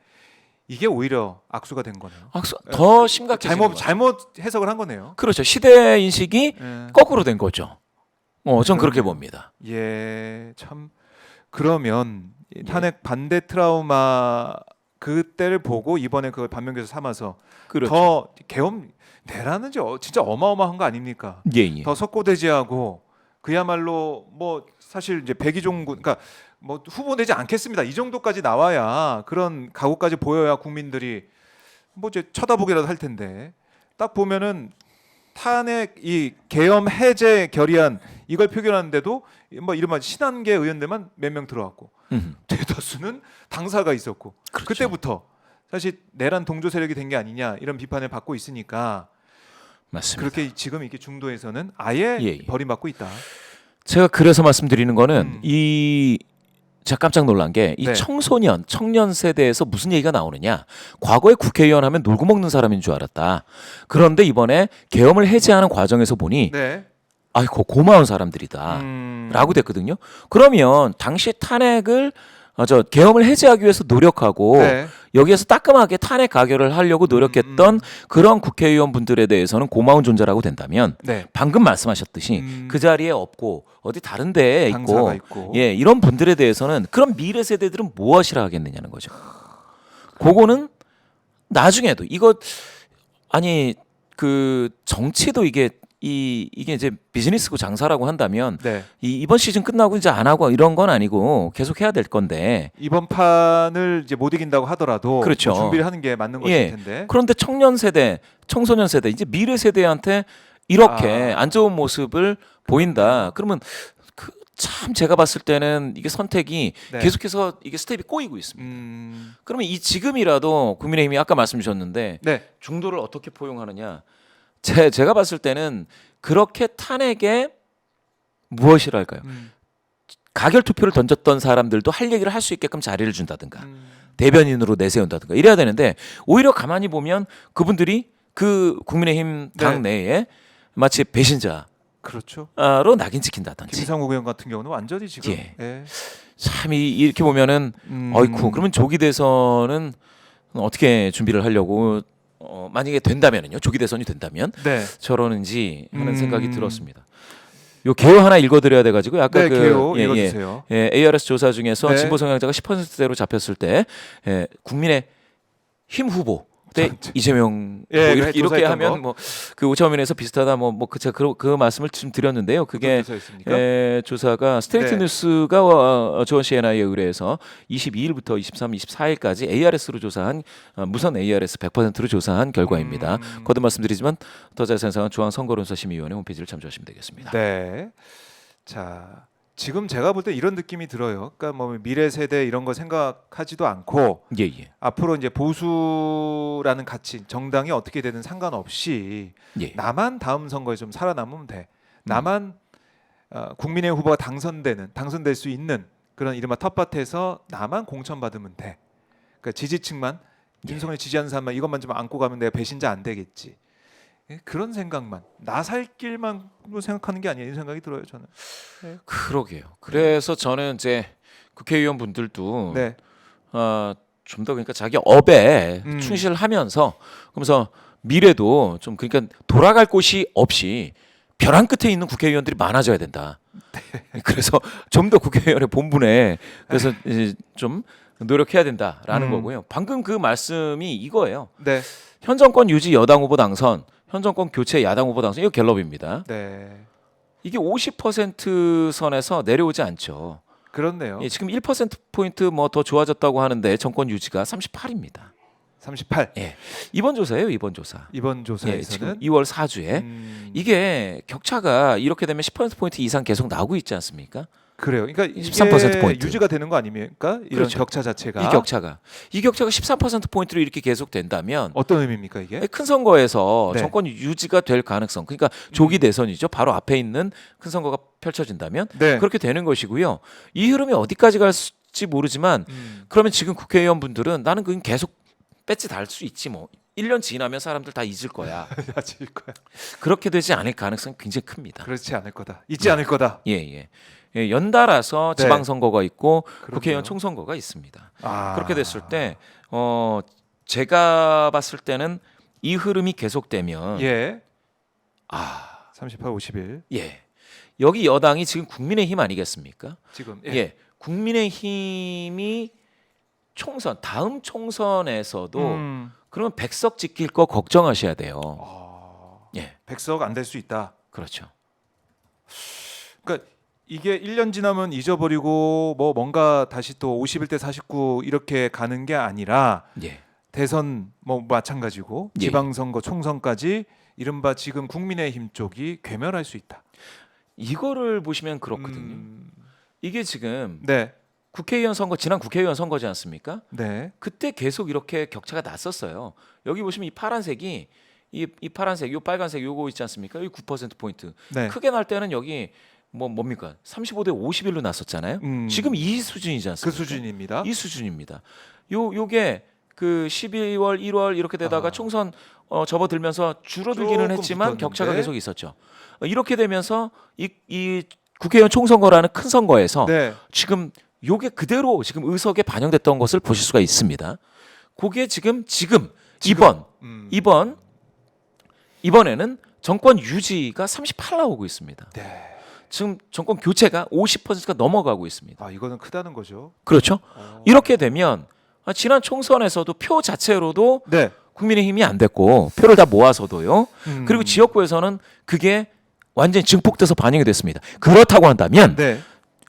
이게 오히려 악수가 된 거네요. 더 심각해지는 거죠. 잘못 해석을 한 거네요. 그렇죠. 시대 인식이 예. 거꾸로 된 거죠. 전 그렇게 봅니다. 예, 참 그러면 이 예. 탄핵 반대 트라우마 그때를 보고 이번에 그걸 반면교사 삼아서 그렇죠. 더 계엄 내라는 진짜 어마어마한 거 아닙니까? 예, 예. 더 석고대지하고 그야말로 뭐 사실 이제 백의종군 그러니까 뭐 후보 내지 않겠습니다. 이 정도까지 나와야 그런 각오까지 보여야 국민들이 뭐 이제 쳐다보기라도 할 텐데 딱 보면은 탄핵 이 계엄 해제 결의안 이걸 표결하는데도 뭐 이른바 친한계 의원들만 몇 명 들어왔고 대다수는 당사가 있었고 그렇죠. 그때부터 사실 내란 동조 세력이 된 게 아니냐 이런 비판을 받고 있으니까 맞습니다. 그렇게 지금 이렇게 중도에서는 아예 예, 예. 버림받고 있다. 제가 그래서 말씀드리는 거는 음. 제가 깜짝 놀란 게 이 네. 청년 세대에서 무슨 얘기가 나오느냐. 과거에 국회의원 하면 놀고 먹는 사람인 줄 알았다. 그런데 이번에 계엄을 해제하는 과정에서 보니 네. 아이고 고마운 사람들이다. 라고 됐거든요. 그러면 당시 탄핵을 계엄을 해제하기 위해서 노력하고 네. 여기에서 따끔하게 탄핵 가결을 하려고 노력했던 그런 국회의원분들에 대해서는 고마운 존재라고 된다면 네. 방금 말씀하셨듯이 그 자리에 없고 어디 다른 데에 당사가 있고 있고. 예, 이런 분들에 대해서는 그런 미래 세대들은 무엇이라 하겠느냐는 거죠. 그거는 나중에도 이거 아니 그 정치도 이게 이제 비즈니스고 장사라고 한다면 네. 이번 시즌 끝나고 이제 안 하고 이런 건 아니고 계속 해야 될 건데 이번 판을 이제 못 이긴다고 하더라도 그렇죠. 뭐 준비를 하는 게 맞는 것일 예. 텐데. 그런데 청년 세대, 청소년 세대 이제 미래 세대한테 이렇게 안 좋은 모습을 보인다. 그러면 참 제가 봤을 때는 이게 선택이 네. 계속해서 이게 스텝이 꼬이고 있습니다. 그러면 이 지금이라도 국민의힘이 아까 말씀 주셨는데 네. 중도를 어떻게 포용하느냐? 제가 봤을 때는 그렇게 탄핵에 무엇이랄까요? 가결 투표를 던졌던 사람들도 할 얘기를 할 수 있게끔 자리를 준다든가 대변인으로 내세운다든가 이래야 되는데 오히려 가만히 보면 그분들이 그 국민의힘 당 내에 마치 배신자로 그렇죠. 낙인 찍힌다든지 김상욱 의원 같은 경우는 완전히 지금 예. 예. 참 이렇게 보면은 어이쿠 그러면 조기 대선은 어떻게 준비를 하려고 만약에 된다면은요 조기 대선이 된다면 네. 저러는지 하는 생각이 들었습니다. 요 개요 하나 읽어드려야 돼가지고 아까 네, 개요 읽어주세요. ARS 조사 중에서 네. 진보 성향자가 10%대로 잡혔을 때 국민의 힘 후보 때 이재명 예, 뭐 이렇게 조사했던 하면 거. 뭐 그 오차범위에서 비슷하다 그 말씀을 좀 드렸는데요. 그게 어떤 조사였습니까? 조사가 스트레이트 네. 뉴스가 조원 CNI에 의뢰해서 22일부터 23, 24일까지 ARS로 조사한 무선 ARS 100%로 조사한 결과입니다. 거듭 말씀드리지만 더 자세한 사항은 중앙선거론사심의위원회 홈페이지를 참조하시면 되겠습니다. 네. 자, 지금 제가 볼 때 이런 느낌이 들어요. 그러니까 뭐 미래 세대 이런 거 생각하지도 않고 예. 앞으로 이제 보수라는 가치, 정당이 어떻게 되든 상관없이 예. 나만 다음 선거에 좀 살아남으면 돼. 나만 국민의 후보가 당선될 수 있는 그런 이른바 텃밭에서 나만 공천받으면 돼. 그러니까 지지층만 윤석열 지지하는 사람만 이것만 좀 안고 가면 내가 배신자 안 되겠지. 예, 그런 생각만 나 살 길만 생각하는 게 아니야 이 생각이 들어요 저는. 그러게요. 그래서 저는 이제 국회의원 분들도 네. 좀 더 그러니까 자기 업에 음. 충실하면서 그러면서 미래도 좀 그러니까 돌아갈 곳이 없이 벼랑 끝에 있는 국회의원들이 많아져야 된다. 그래서 좀 더 국회의원의 본분에 그래서 이제 좀 노력해야 된다라는 거고요. 방금 그 말씀이 이거예요. 네. 현 정권 유지 여당 후보 당선, 현 정권 교체 야당 후보 당선 이거 갤럽입니다. 네. 이게 50% 선에서 내려오지 않죠. 그렇네요. 예, 지금 1% 포인트 뭐 더 좋아졌다고 하는데 정권 유지가 38입니다. 38. 예. 이번 조사예요, 이번 조사. 이번 예, 조사에서는 지금 2월 4주에 이게 격차가 이렇게 되면 10% 포인트 이상 계속 나오고 있지 않습니까? 그래요. 그러니까 이게 13%포인트. 유지가 되는 거 아닙니까? 이런 그렇죠. 격차 자체가. 이 격차가 13%포인트로 이렇게 계속된다면 어떤 의미입니까 이게? 큰 선거에서 네. 정권 유지가 될 가능성, 그러니까 조기 대선이죠. 바로 앞에 있는 큰 선거가 펼쳐진다면 네. 그렇게 되는 것이고요. 이 흐름이 어디까지 갈지 모르지만 그러면 지금 국회의원분들은 나는 그냥 계속 배지 달 수 있지 뭐. 1년 지나면 사람들 다 잊을 거야. 맞을 거야. 그렇게 되지 않을 가능성이 굉장히 큽니다. 그렇지 않을 거다. 잊지 않을 거다. 예. 예, 연달아서 네. 지방선거가 있고 그렇네요. 국회의원 총선거가 있습니다. 아. 그렇게 됐을 때 제가 봤을 때는 이 흐름이 계속되면 예. 아, 38, 51. 예. 여기 여당이 지금 국민의힘 아니겠습니까? 지금 예. 국민의힘이 다음 총선에서도 그러면 100석 지킬 거 걱정하셔야 돼요. 예. 100석 안 될 수 있다. 그렇죠. 그러니까 이게 1년 지나면 잊어버리고 뭐 뭔가 다시 또 51대 49 이렇게 가는 게 아니라 예. 대선 뭐 마찬가지고 예. 지방선거 총선까지 이른바 지금 국민의힘 쪽이 괴멸할 수 있다. 이거를 보시면 그렇거든요. 이게 지금 네. 국회의원 선거 지난 국회의원 선거지 않습니까? 네. 그때 계속 이렇게 격차가 났었어요. 여기 보시면 이 파란색이 이 파란색, 요 빨간색 요거 있지 않습니까? 여기 9% 포인트. 네. 크게 날 때는 여기 뭡니까? 35대 51로 났었잖아요. 지금 이 수준이지 그 않습니까? 수준입니다. 이 수준입니다. 요게 그 12월, 1월 이렇게 되다가 총선 접어들면서 줄어들기는 조금 했지만 붙었는데. 격차가 계속 있었죠. 이렇게 되면서 이 국회의원 총선거라는 큰 선거에서 네. 지금 요게 그대로 지금 의석에 반영됐던 것을 보실 수가 있습니다. 그게 지금 이번에는 정권 유지가 38 나오고 있습니다. 네. 지금 정권 교체가 50%가 넘어가고 있습니다. 아, 이거는 크다는 거죠. 그렇죠? 이렇게 되면 지난 총선에서도 표 자체로도 네. 국민의힘이 안 됐고 표를 다 모아서도요. 음. 그리고 지역구에서는 그게 완전히 증폭돼서 반영이 됐습니다. 그렇다고 한다면 네.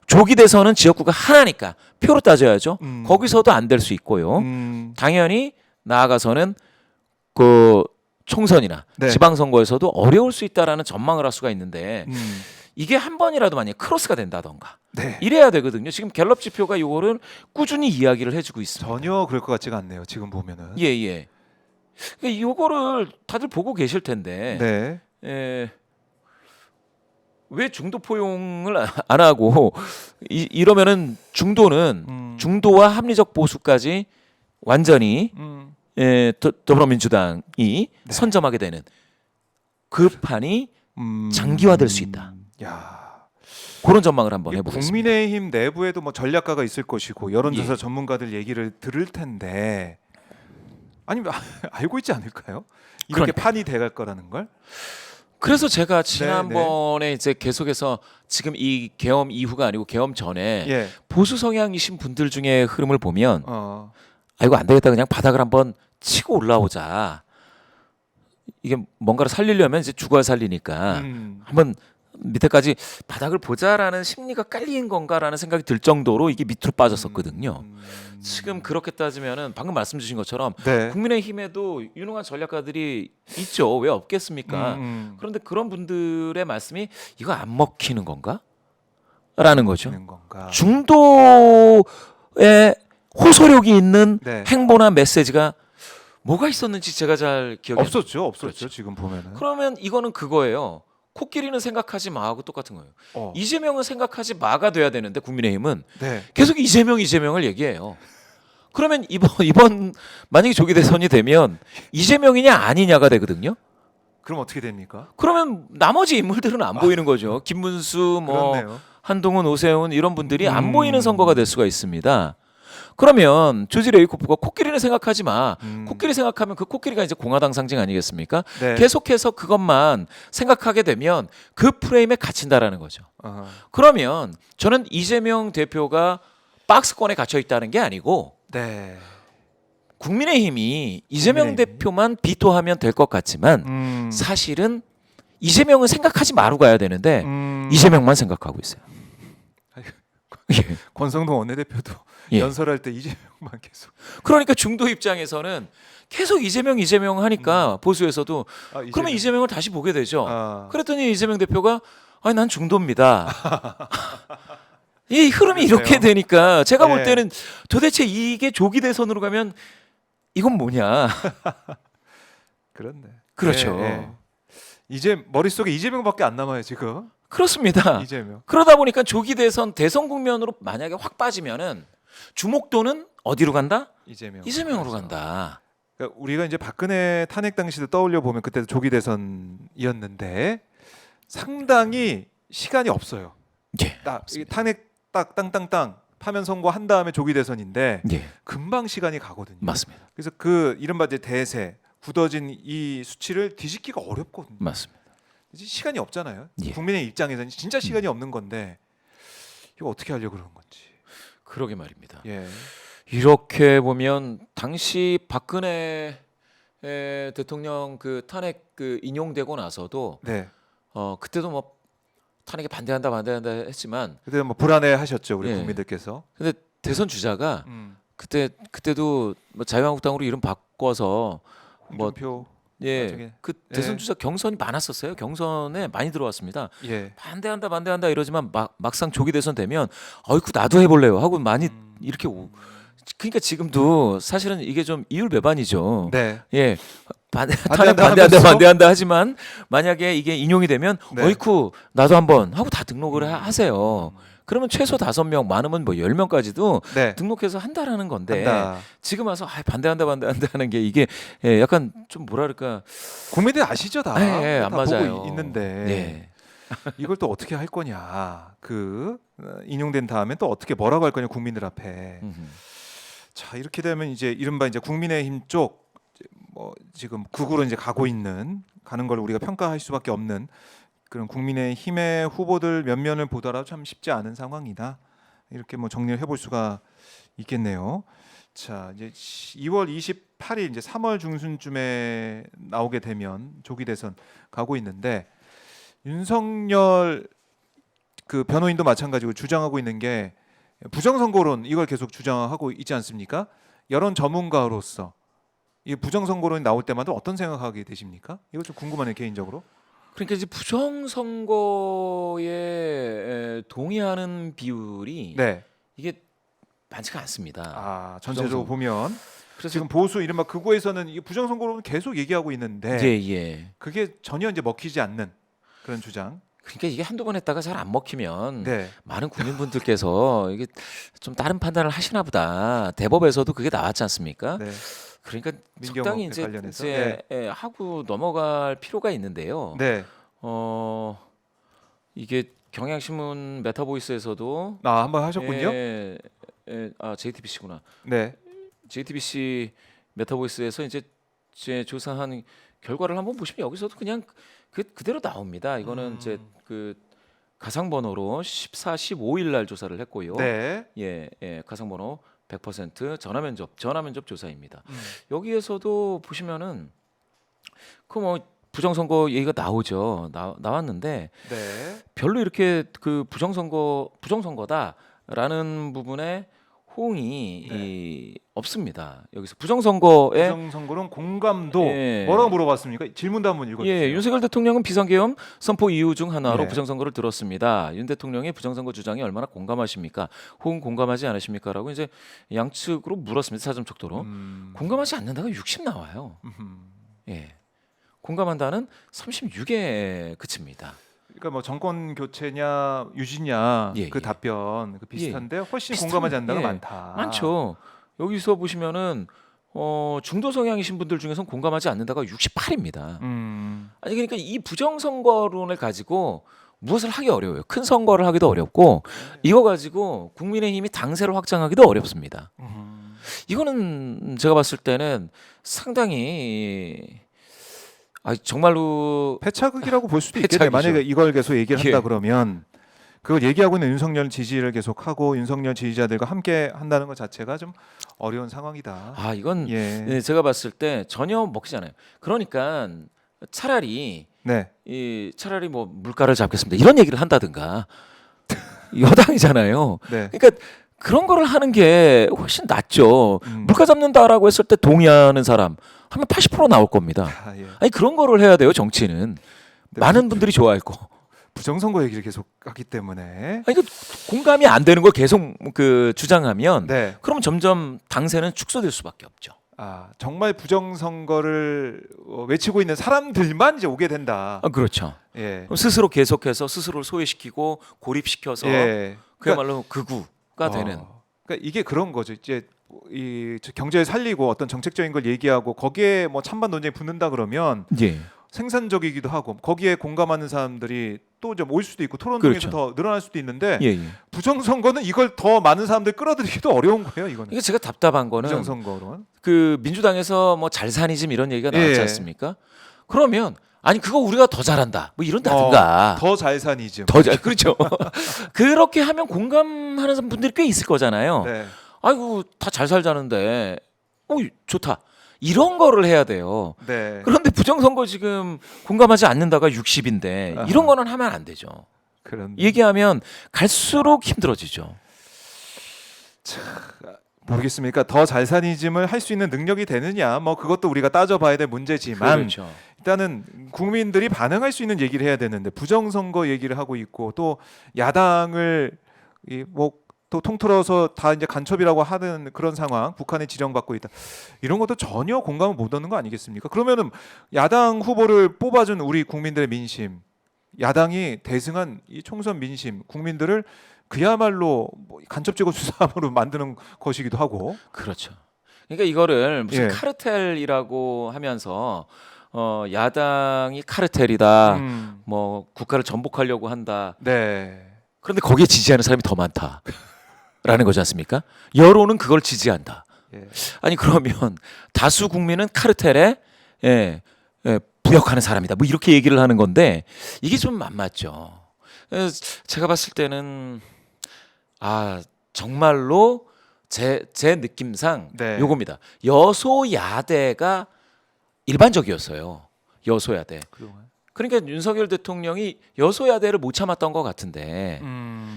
조기 대선은 지역구가 하나니까 표로 따져야죠. 음. 거기서도 안 될 수 있고요. 당연히 나아가서는 그 총선이나 네. 지방선거에서도 어려울 수 있다라는 전망을 할 수가 있는데 음. 이게 한 번이라도 만약 크로스가 된다던가 네. 이래야 되거든요. 지금 갤럽 지표가 이거를 꾸준히 이야기를 해주고 있습니다. 전혀 그럴 것 같지가 않네요. 지금 보면은. 예. 그러니까 이거를 다들 보고 계실 텐데 네. 왜 중도 포용을 안 하고 이러면은 중도는 중도와 합리적 보수까지 완전히 더불어민주당이 선점하게 되는 그 판이 장기화될 수 있다. 야. 그런 전망을 한번 이 해보겠습니다. 국민의힘 내부에도 뭐 전략가가 있을 것이고 여론조사 예. 전문가들 얘기를 들을 텐데 아니면 알고 있지 않을까요? 이렇게 그러니까. 판이 돼갈 거라는 걸? 그래서 제가 지난번에 이제 계속해서 지금 이 계엄 이후가 아니고 계엄 전에 예. 보수 성향이신 분들 중에 흐름을 보면 어. 이거 안 되겠다 그냥 바닥을 한번 치고 올라오자. 이게 뭔가를 살리려면 이제 죽어야 살리니까 한번 밑에까지 바닥을 보자라는 심리가 깔린 건가라는 생각이 들 정도로 이게 밑으로 빠졌었거든요. 지금 그렇게 따지면은 방금 말씀 주신 것처럼 네. 국민의힘에도 유능한 전략가들이 있죠. 왜 없겠습니까? 음. 그런데 그런 분들의 말씀이 이거 안 먹히는 건가? 라는 거죠. 되는 건가? 중도에 호소력이 있는 네. 행보나 메시지가 뭐가 있었는지 제가 잘 기억이 안 나요. 없었죠. 그렇죠. 지금 보면은. 그러면 이거는 그거예요. 코끼리는 생각하지 마하고 똑같은 거예요. 이재명은 생각하지 마가 돼야 되는데 국민의힘은 네. 계속 이재명을 얘기해요. 그러면 이번 만약에 조기 대선이 되면 이재명이냐 아니냐가 되거든요. 그럼 어떻게 됩니까? 그러면 나머지 인물들은 안 보이는 거죠. 김문수, 그렇네요. 한동훈, 오세훈 이런 분들이 안 보이는 선거가 될 수가 있습니다. 그러면 조지 레이코프가 코끼리는 생각하지 마. 코끼리 생각하면 그 코끼리가 이제 공화당 상징 아니겠습니까? 네. 계속해서 그것만 생각하게 되면 그 프레임에 갇힌다라는 거죠. 어허. 그러면 저는 이재명 대표가 박스권에 갇혀 있다는 게 아니고 네. 국민의힘이 이재명 국민의힘. 대표만 비토하면 될 것 같지만 사실은 이재명은 생각하지 마로 가야 되는데 이재명만 생각하고 있어요. 예. 권성동 원내대표도 예. 연설할 때 이재명만 계속. 그러니까 중도 입장에서는 계속 이재명 하니까 보수에서도 아, 그러면 이재명을 다시 보게 되죠. 아. 그랬더니 이재명 대표가 아니 난 중도입니다. 이 흐름이 이렇게 그러네요. 되니까 제가 볼 네. 때는 도대체 이게 조기 대선으로 가면 이건 뭐냐? 그렇네. 그렇죠. 이제 머릿속에 이재명밖에 안 남아요 지금. 그렇습니다. 이재명. 그러다 보니까 조기 대선 국면으로 만약에 확 빠지면은 주목도는 어디로 간다? 이재명. 이재명으로 간다. 그러니까 우리가 이제 박근혜 탄핵 당시도 떠올려 보면 그때도 조기 대선이었는데 상당히 시간이 없어요. 예. 딱 이 탄핵 딱 땅땅땅 파면 선고한 다음에 조기 대선인데 예. 금방 시간이 가거든요. 맞습니다. 그래서 그 이른바 이제 대세 굳어진 이 수치를 뒤집기가 어렵거든요. 맞습니다. 이제 시간이 없잖아요. 예. 국민의 입장에서는 진짜 시간이 없는 건데 이거 어떻게 하려고 그러는 건지. 그러게 말입니다. 예. 이렇게 보면 당시 박근혜 대통령 그 탄핵 그 인용되고 나서도 네. 그때도 뭐 탄핵에 반대한다 했지만 그때 뭐 불안해 하셨죠 우리 예. 국민들께서. 근데 대선 주자가 그때도 뭐 자유한국당으로 이름 바꿔서 뭐 홍준표. 예, 나중에. 그 대선 예. 주자 경선이 많았었어요. 경선에 많이 들어왔습니다. 예. 반대한다 이러지만 막상 조기 대선 되면 어이쿠 나도 해볼래요 하고 많이 이렇게 그러니까 지금도 사실은 이게 좀 이율배반이죠. 네. 예. 반대한다 반대한다 하지만 만약에 이게 인용이 되면 네. 어이쿠 나도 한번 하고 다 등록을 하세요. 그러면 최소 5명, 많으면 뭐 10명까지도 네. 등록해서 한다라는 건데 한다. 지금 와서 반대한다 하는 게 이게 약간 좀 뭐랄까 국민들 아시죠 다. 안 다 맞아요. 보고 있는데 예. 이걸 또 어떻게 할 거냐. 인용된 다음에 또 어떻게 뭐라고 할 거냐 국민들 앞에. 음흠. 자 이렇게 되면 이제 이른바 이제 국민의힘 쪽 뭐 지금 극으로 이제 가는 걸 우리가 평가할 수밖에 없는 그런 국민의힘의 후보들 몇 면을 보더라도 참 쉽지 않은 상황이다. 이렇게 뭐 정리를 해볼 수가 있겠네요. 자 이제 2월 28일 이제 3월 중순쯤에 나오게 되면 조기 대선 가고 있는데 윤석열 그 변호인도 마찬가지고 주장하고 있는 게 부정선거론 이걸 계속 주장하고 있지 않습니까? 여론 전문가로서 이 부정선거론이 나올 때마다 어떤 생각하게 되십니까? 이거 좀 궁금하네요 개인적으로. 그러니까 이제 부정선거에 동의하는 비율이 네. 이게 많지가 않습니다. 아 전체적으로 보면 그래서 지금 보수 이른바 극우에서는 이 부정선거론 계속 얘기하고 있는데 예. 그게 전혀 이제 먹히지 않는 그런 주장. 그러니까 이게 한두 번 했다가 잘 안 먹히면 네. 많은 국민분들께서 이게 좀 다른 판단을 하시나 보다. 대법에서도 그게 나왔지 않습니까? 네. 그러니까 민경호 적당히 이제, 관련해서. 하고 넘어갈 필요가 있는데요. 네. 이게 경향신문 메타보이스에서도 한번 하셨군요. JTBC구나. 네. JTBC 메타보이스에서 이제 제 조사한 결과를 한번 보시면 여기서도 그냥 그대로 나옵니다. 이거는 이제 그 가상번호로 14, 15일 날 조사를 했고요. 네. 예, 가상번호 100% 전화면접 조사입니다. 여기에서도 보시면은 그 뭐 부정선거 얘기가 나오죠. 나왔는데 네. 별로 이렇게 그 부정선거다라는 부분에 호응이 없습니다. 여기서 부정선거에 부정선거론 공감도 예. 뭐라고 물어봤습니까? 질문도 한번 읽어주세요. 예, 윤석열 대통령은 비상계엄 선포 이유 중 하나로 네. 부정선거를 들었습니다. 윤 대통령의 부정선거 주장에 얼마나 공감하십니까? 혹은 공감하지 않으십니까?라고 이제 양측으로 물었습니다. 사전 촉도로. 공감하지 않는다가 60 나와요. 예, 공감한다는 36에 그칩니다. 그러니까 뭐 정권 교체냐 유지냐 예, 그 예. 답변 비슷한데 훨씬 비슷한- 공감하지 않는다가 예, 많다. 많죠. 여기서 보시면은 중도 성향이신 분들 중에선 공감하지 않는다가 68입니다. 아니 그러니까 이 부정선거론을 가지고 무엇을 하기 어려워요. 큰 선거를 하기도 어렵고 이거 가지고 국민의힘이 당세를 확장하기도 어렵습니다. 이거는 제가 봤을 때는 상당히 정말로 패착극이라고 볼 수도 있겠네요. 패착이죠. 만약에 이걸 계속 얘기를 한다 예. 그러면 그걸 얘기하고 있는 윤석열 지지를 계속하고 윤석열 지지자들과 함께 한다는 것 자체가 좀 어려운 상황이다. 이건 예. 제가 봤을 때 전혀 먹히잖아요. 그러니까 차라리 네. 차라리 뭐 물가를 잡겠습니다. 이런 얘기를 한다든가 여당이잖아요. 네. 그러니까 그런 거를 하는 게 훨씬 낫죠. 물가 잡는다라고 했을 때 동의하는 사람 하면 80% 나올 겁니다. 예. 아니 그런 거를 해야 돼요. 정치는 네. 많은 분들이 좋아할 거. 부정선거 얘기를 계속 하기 때문에 아니, 그 공감이 안 되는 걸 계속 그 주장하면 네. 그러면 점점 당세는 축소될 수밖에 없죠. 정말 부정선거를 외치고 있는 사람들만 이제 오게 된다. 그렇죠. 예. 그럼 스스로 계속해서 스스로를 소외시키고 고립시켜서 예. 그야말로 극우가 되는. 그러니까 이게 그런 거죠. 이제 이 경제를 살리고 어떤 정책적인 걸 얘기하고 거기에 뭐 찬반 논쟁이 붙는다 그러면 예. 생산적이기도 하고 거기에 공감하는 사람들이 또 좀 올 수도 있고 토론 중에서 그렇죠. 더 늘어날 수도 있는데 예, 예. 부정선거는 이걸 더 많은 사람들 끌어들이기도 어려운 거예요. 이거는 이게 제가 답답한 거는 부정선거론. 그 민주당에서 뭐 잘사니즘 이런 얘기가 나왔지 예. 않습니까? 그러면 아니 그거 우리가 더 잘한다 뭐 이런다든가 더 잘사니즘. 그렇죠. 그렇게 하면 공감하는 분들이 꽤 있을 거잖아요. 네. 아이고 다 잘 살자는데 좋다 이런 거를 해야 돼요. 네. 그런데 부정선거 지금 공감하지 않는다가 60인데 아하. 이런 거는 하면 안 되죠. 그런 얘기하면 갈수록 힘들어지죠. 모르겠습니까? 더 잘사니즘을 할 수 있는 능력이 되느냐? 뭐 그것도 우리가 따져봐야 될 문제지만 그렇죠. 일단은 국민들이 반응할 수 있는 얘기를 해야 되는데 부정선거 얘기를 하고 있고 또 야당을 또 통틀어서 다 이제 간첩이라고 하는 그런 상황, 북한에 지령받고 있다. 이런 것도 전혀 공감을 못 얻는 거 아니겠습니까? 그러면은 야당 후보를 뽑아준 우리 국민들의 민심, 야당이 대승한 이 총선 민심, 국민들을 그야말로 간첩제거 수사함으로 만드는 것이기도 하고. 그렇죠. 그러니까 이거를 무슨 예. 카르텔이라고 하면서 야당이 카르텔이다. 뭐 국가를 전복하려고 한다. 네. 그런데 거기에 지지하는 사람이 더 많다라는 거지 않습니까? 여론은 그걸 지지한다. 예. 아니 그러면 다수 국민은 카르텔에 부역하는 사람이다. 뭐 이렇게 얘기를 하는 건데 이게 좀 안 맞죠. 제가 봤을 때는 정말로 제 느낌상 네. 요겁니다. 여소야대가 일반적이었어요. 여소야대. 그동안. 그러니까 윤석열 대통령이 여소야대를 못 참았던 것 같은데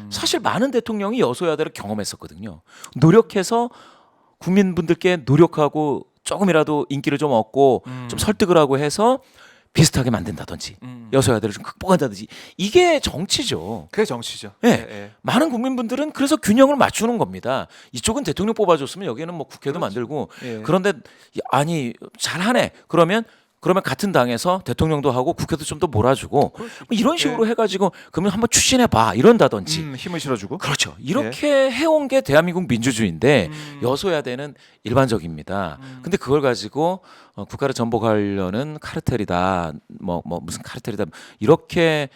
사실 많은 대통령이 여소야대를 경험했었거든요. 노력해서 국민분들께 노력하고 조금이라도 인기를 좀 얻고 좀 설득을 하고 해서 비슷하게 만든다든지 여소야대를 좀 극복한다든지 이게 정치죠. 그게 정치죠. 예. 예. 많은 국민분들은 그래서 균형을 맞추는 겁니다. 이쪽은 대통령 뽑아줬으면 여기는 뭐 국회도 그렇죠. 만들고 예. 그런데 아니 잘하네. 그러면 같은 당에서 대통령도 하고 국회도 좀 더 몰아주고 뭐 이런 식으로 해가지고 그러면 한번 추진해봐 이런다든지 힘을 실어주고. 그렇죠. 이렇게 해온 게 대한민국 민주주의인데 여소야대는 일반적입니다. 근데 그걸 가지고 국가를 전복하려는 카르텔이다. 뭐 무슨 카르텔이다. 이렇게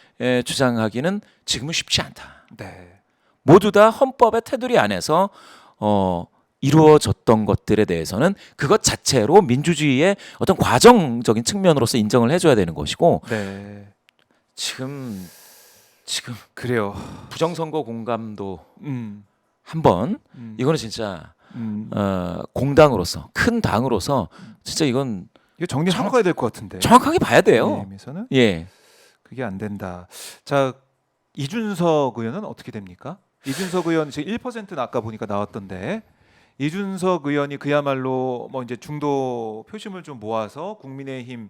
주장하기는 지금은 쉽지 않다. 네. 모두 다 헌법의 테두리 안에서 이루어졌던 것들에 대해서는 그것 자체로 민주주의의 어떤 과정적인 측면으로서 인정을 해줘야 되는 것이고 네. 지금 그래요. 부정선거 공감도 음. 한번 이거는 진짜 공당으로서 큰 당으로서 진짜 이건 이거 정리 정확하게 될 것 같은데. 정확하게 봐야 돼요. 의미에서는 예. 그게 안 된다. 자, 이준석 의원은 어떻게 됩니까? 이준석 의원 지금 1%는 아까 보니까 나왔던데 이준석 의원이 그야말로 뭐 이제 중도 표심을 좀 모아서 국민의힘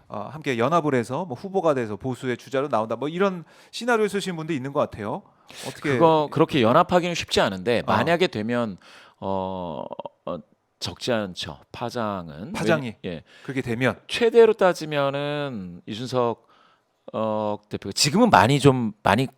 함께 연합을 해서 뭐 후보가 돼서 보수의 주자로 나온다. 뭐 이런 시나리오 쓰시는 분도 있는 것 같아요. 어떻게 그거 그렇게 연합하기는 쉽지 않은데 만약에 되면 적지 않죠. 파장이 예. 그게 되면 최대로 따지면은 이준석 대표가 지금은 많이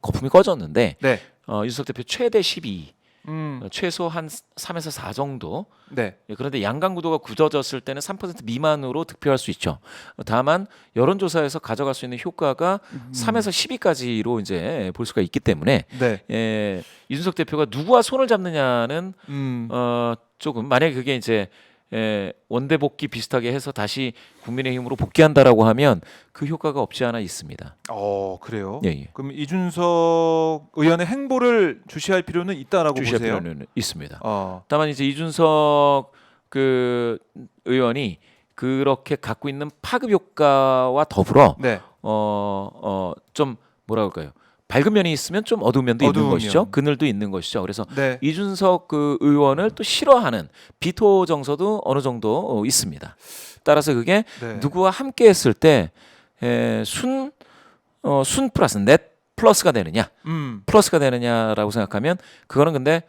거품이 꺼졌는데 네. 이준석 대표 최대 12 음. 최소 한 3에서 4 정도. 네. 예, 그런데 양강 구도가 굳어졌을 때는 3% 미만으로 득표할 수 있죠. 다만 여론조사에서 가져갈 수 있는 효과가 3에서 12까지로 이제 볼 수가 있기 때문에 네. 이준석 대표가 누구와 손을 잡느냐는 조금 만약에 그게 이제 원대 복귀 비슷하게 해서 다시 국민의힘으로 복귀한다라고 하면 그 효과가 없지 않아 있습니다. 그래요. 예. 그럼 이준석 의원의 행보를 주시할 필요는 있다라고 주시할 보세요. 필요는 있습니다. 어. 다만 이제 이준석 그 의원이 그렇게 갖고 있는 파급 효과와 더불어 네. 좀 뭐라 그럴까요? 밝은 면이 있으면 좀 어두운 면도 어두운 있는 것이죠. 면. 그늘도 있는 것이죠. 그래서 네. 이준석 그 의원을 또 싫어하는 비토 정서도 어느 정도 있습니다. 따라서 그게 네. 누구와 함께 했을 때 순 플러스 넷 플러스가 되느냐라고 생각하면 그거는 근데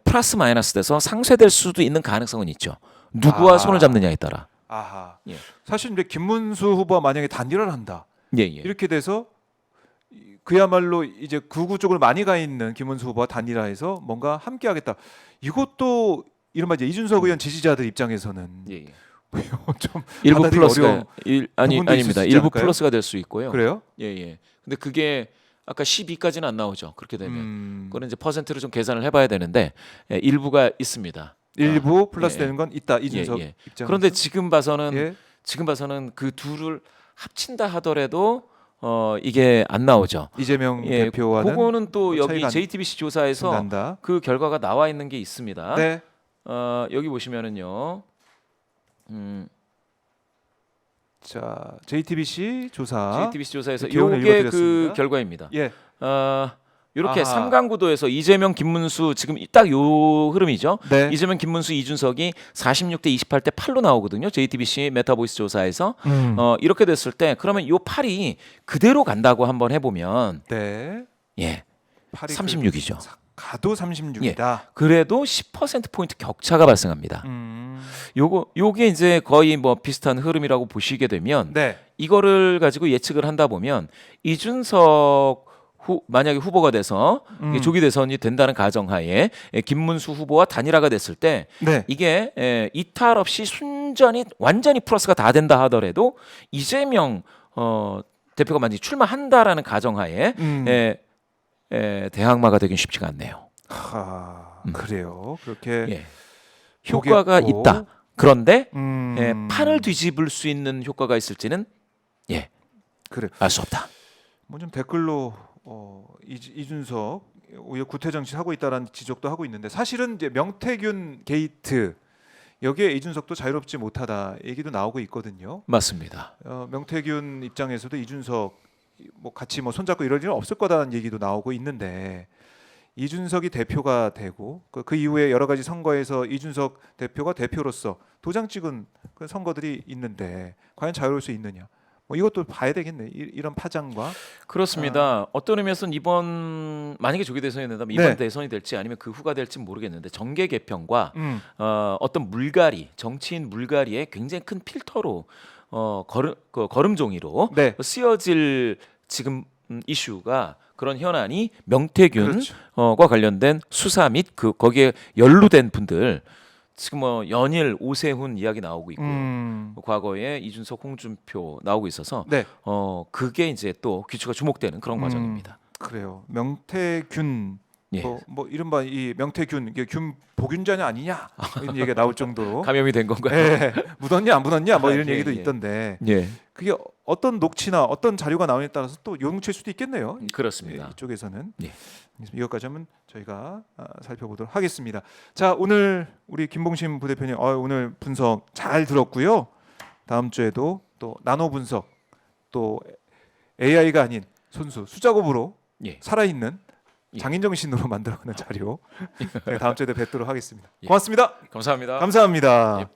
플러스 마이너스 돼서 상쇄될 수도 있는 가능성은 있죠. 누구와 손을 잡느냐에 따라. 아하. 예. 사실 이제 김문수 후보가 만약에 단일화를 한다. 예. 이렇게 돼서 그야말로 이제 극우 쪽을 많이 가 있는 김문수 후보와 단일화해서 뭔가 함께하겠다. 이것도 이른바 이제 이준석 의원 지지자들 입장에서는 예. 좀 일부 받아들이기 플러스가 어려운 부분도 아닙니다. 있지 일부 않을까요? 플러스가 될 수 있고요. 그래요? 예. 근데 그게 아까 12까지는 안 나오죠. 그렇게 되면 그거는 이제 퍼센트를 좀 계산을 해봐야 되는데 일부가 있습니다. 일부 플러스 예. 되는 건 있다. 이준석 예. 입장. 그런데 지금 봐서는 예. 그 둘을 합친다 하더라도 이게 안 나오죠. 이재명 예, 대표와는 그거는 또 여기 차이가 JTBC 조사에서 난다. 그 결과가 나와 있는 게 있습니다. 네. 여기 보시면은요. 자, JTBC 조사. JTBC 조사에서 개요는 요게 그 읽어드렸습니다. 결과입니다. 예. 이렇게 아하. 삼강구도에서 이재명, 김문수 지금 딱 요 흐름이죠. 네. 이재명, 김문수, 이준석이 46대 28대 8로 나오거든요. JTBC 메타보이스 조사에서 이렇게 됐을 때 그러면 요 8이 그대로 간다고 한번 해보면 네. 예, 8이 36이죠. 가도 36이다. 그래도 10% 포인트 격차가 발생합니다. 요게 이제 거의 뭐 비슷한 흐름이라고 보시게 되면 네. 이거를 가지고 예측을 한다 보면 이준석 만약에 후보가 돼서 이게 조기 대선이 된다는 가정하에 김문수 후보와 단일화가 됐을 때 네. 이게 이탈 없이 순전히 완전히 플러스가 다 된다 하더라도 이재명 대표가 만약에 출마한다라는 가정하에 대항마가 되긴 쉽지가 않네요. 그래요. 그렇게 예. 효과가 보겠고. 있다. 그런데 판을 음. 뒤집을 수 있는 효과가 있을지는 그래. 알 수 없다. 뭐 좀 댓글로 이준석 오히려 구태 정치하고 있다라는 지적도 하고 있는데 사실은 이제 명태균 게이트 여기에 이준석도 자유롭지 못하다 얘기도 나오고 있거든요. 맞습니다. 명태균 입장에서도 이준석 뭐 같이 뭐 손잡고 이럴 일은 없을 거다라는 얘기도 나오고 있는데 이준석이 대표가 되고 그 이후에 여러 가지 선거에서 이준석 대표가 대표로서 도장 찍은 그 선거들이 있는데 과연 자유로울 수 있느냐? 뭐 이것도 봐야 되겠네. 이런 파장과 그렇습니다. 어떤 의미에서는 이번 만약에 조기 대선이 된다면 이번 네. 대선이 될지 아니면 그 후가 될지 모르겠는데 정계 개편과 어떤 정치인 물갈이의 굉장히 큰 필터로 걸음종이로 네. 쓰여질 지금 이슈가 그런 현안이 명태균과 그렇죠. 관련된 수사 및 거기에 연루된 분들 지금 뭐 연일 오세훈 이야기 나오고 있고 과거에 이준석, 홍준표 나오고 있어서 네. 그게 이제 또 귀추가 주목되는 그런 과정입니다. 그래요. 명태균 예. 뭐 이른바 이 명태균 이게 균 보균자냐 아니냐 이런 얘기가 나올 정도로 감염이 된 건가요? 예, 묻었냐 안 묻었냐 뭐 이런 예, 얘기도 예. 있던데 예, 그게 어떤 녹취나 어떤 자료가 나오냐에 따라서 또 요동칠 수도 있겠네요. 그렇습니다. 이쪽에서는 예. 이것까지 한번 저희가 살펴보도록 하겠습니다. 자, 오늘 우리 김봉심 부대표님 오늘 분석 잘 들었고요. 다음 주에도 또 나노 분석 또 AI가 아닌 손수 수작업으로 예. 살아있는 예. 장인 정신으로 만들어가는 자료 다음 주에 뵙도록 하겠습니다. 예. 고맙습니다. 감사합니다. 감사합니다. 예.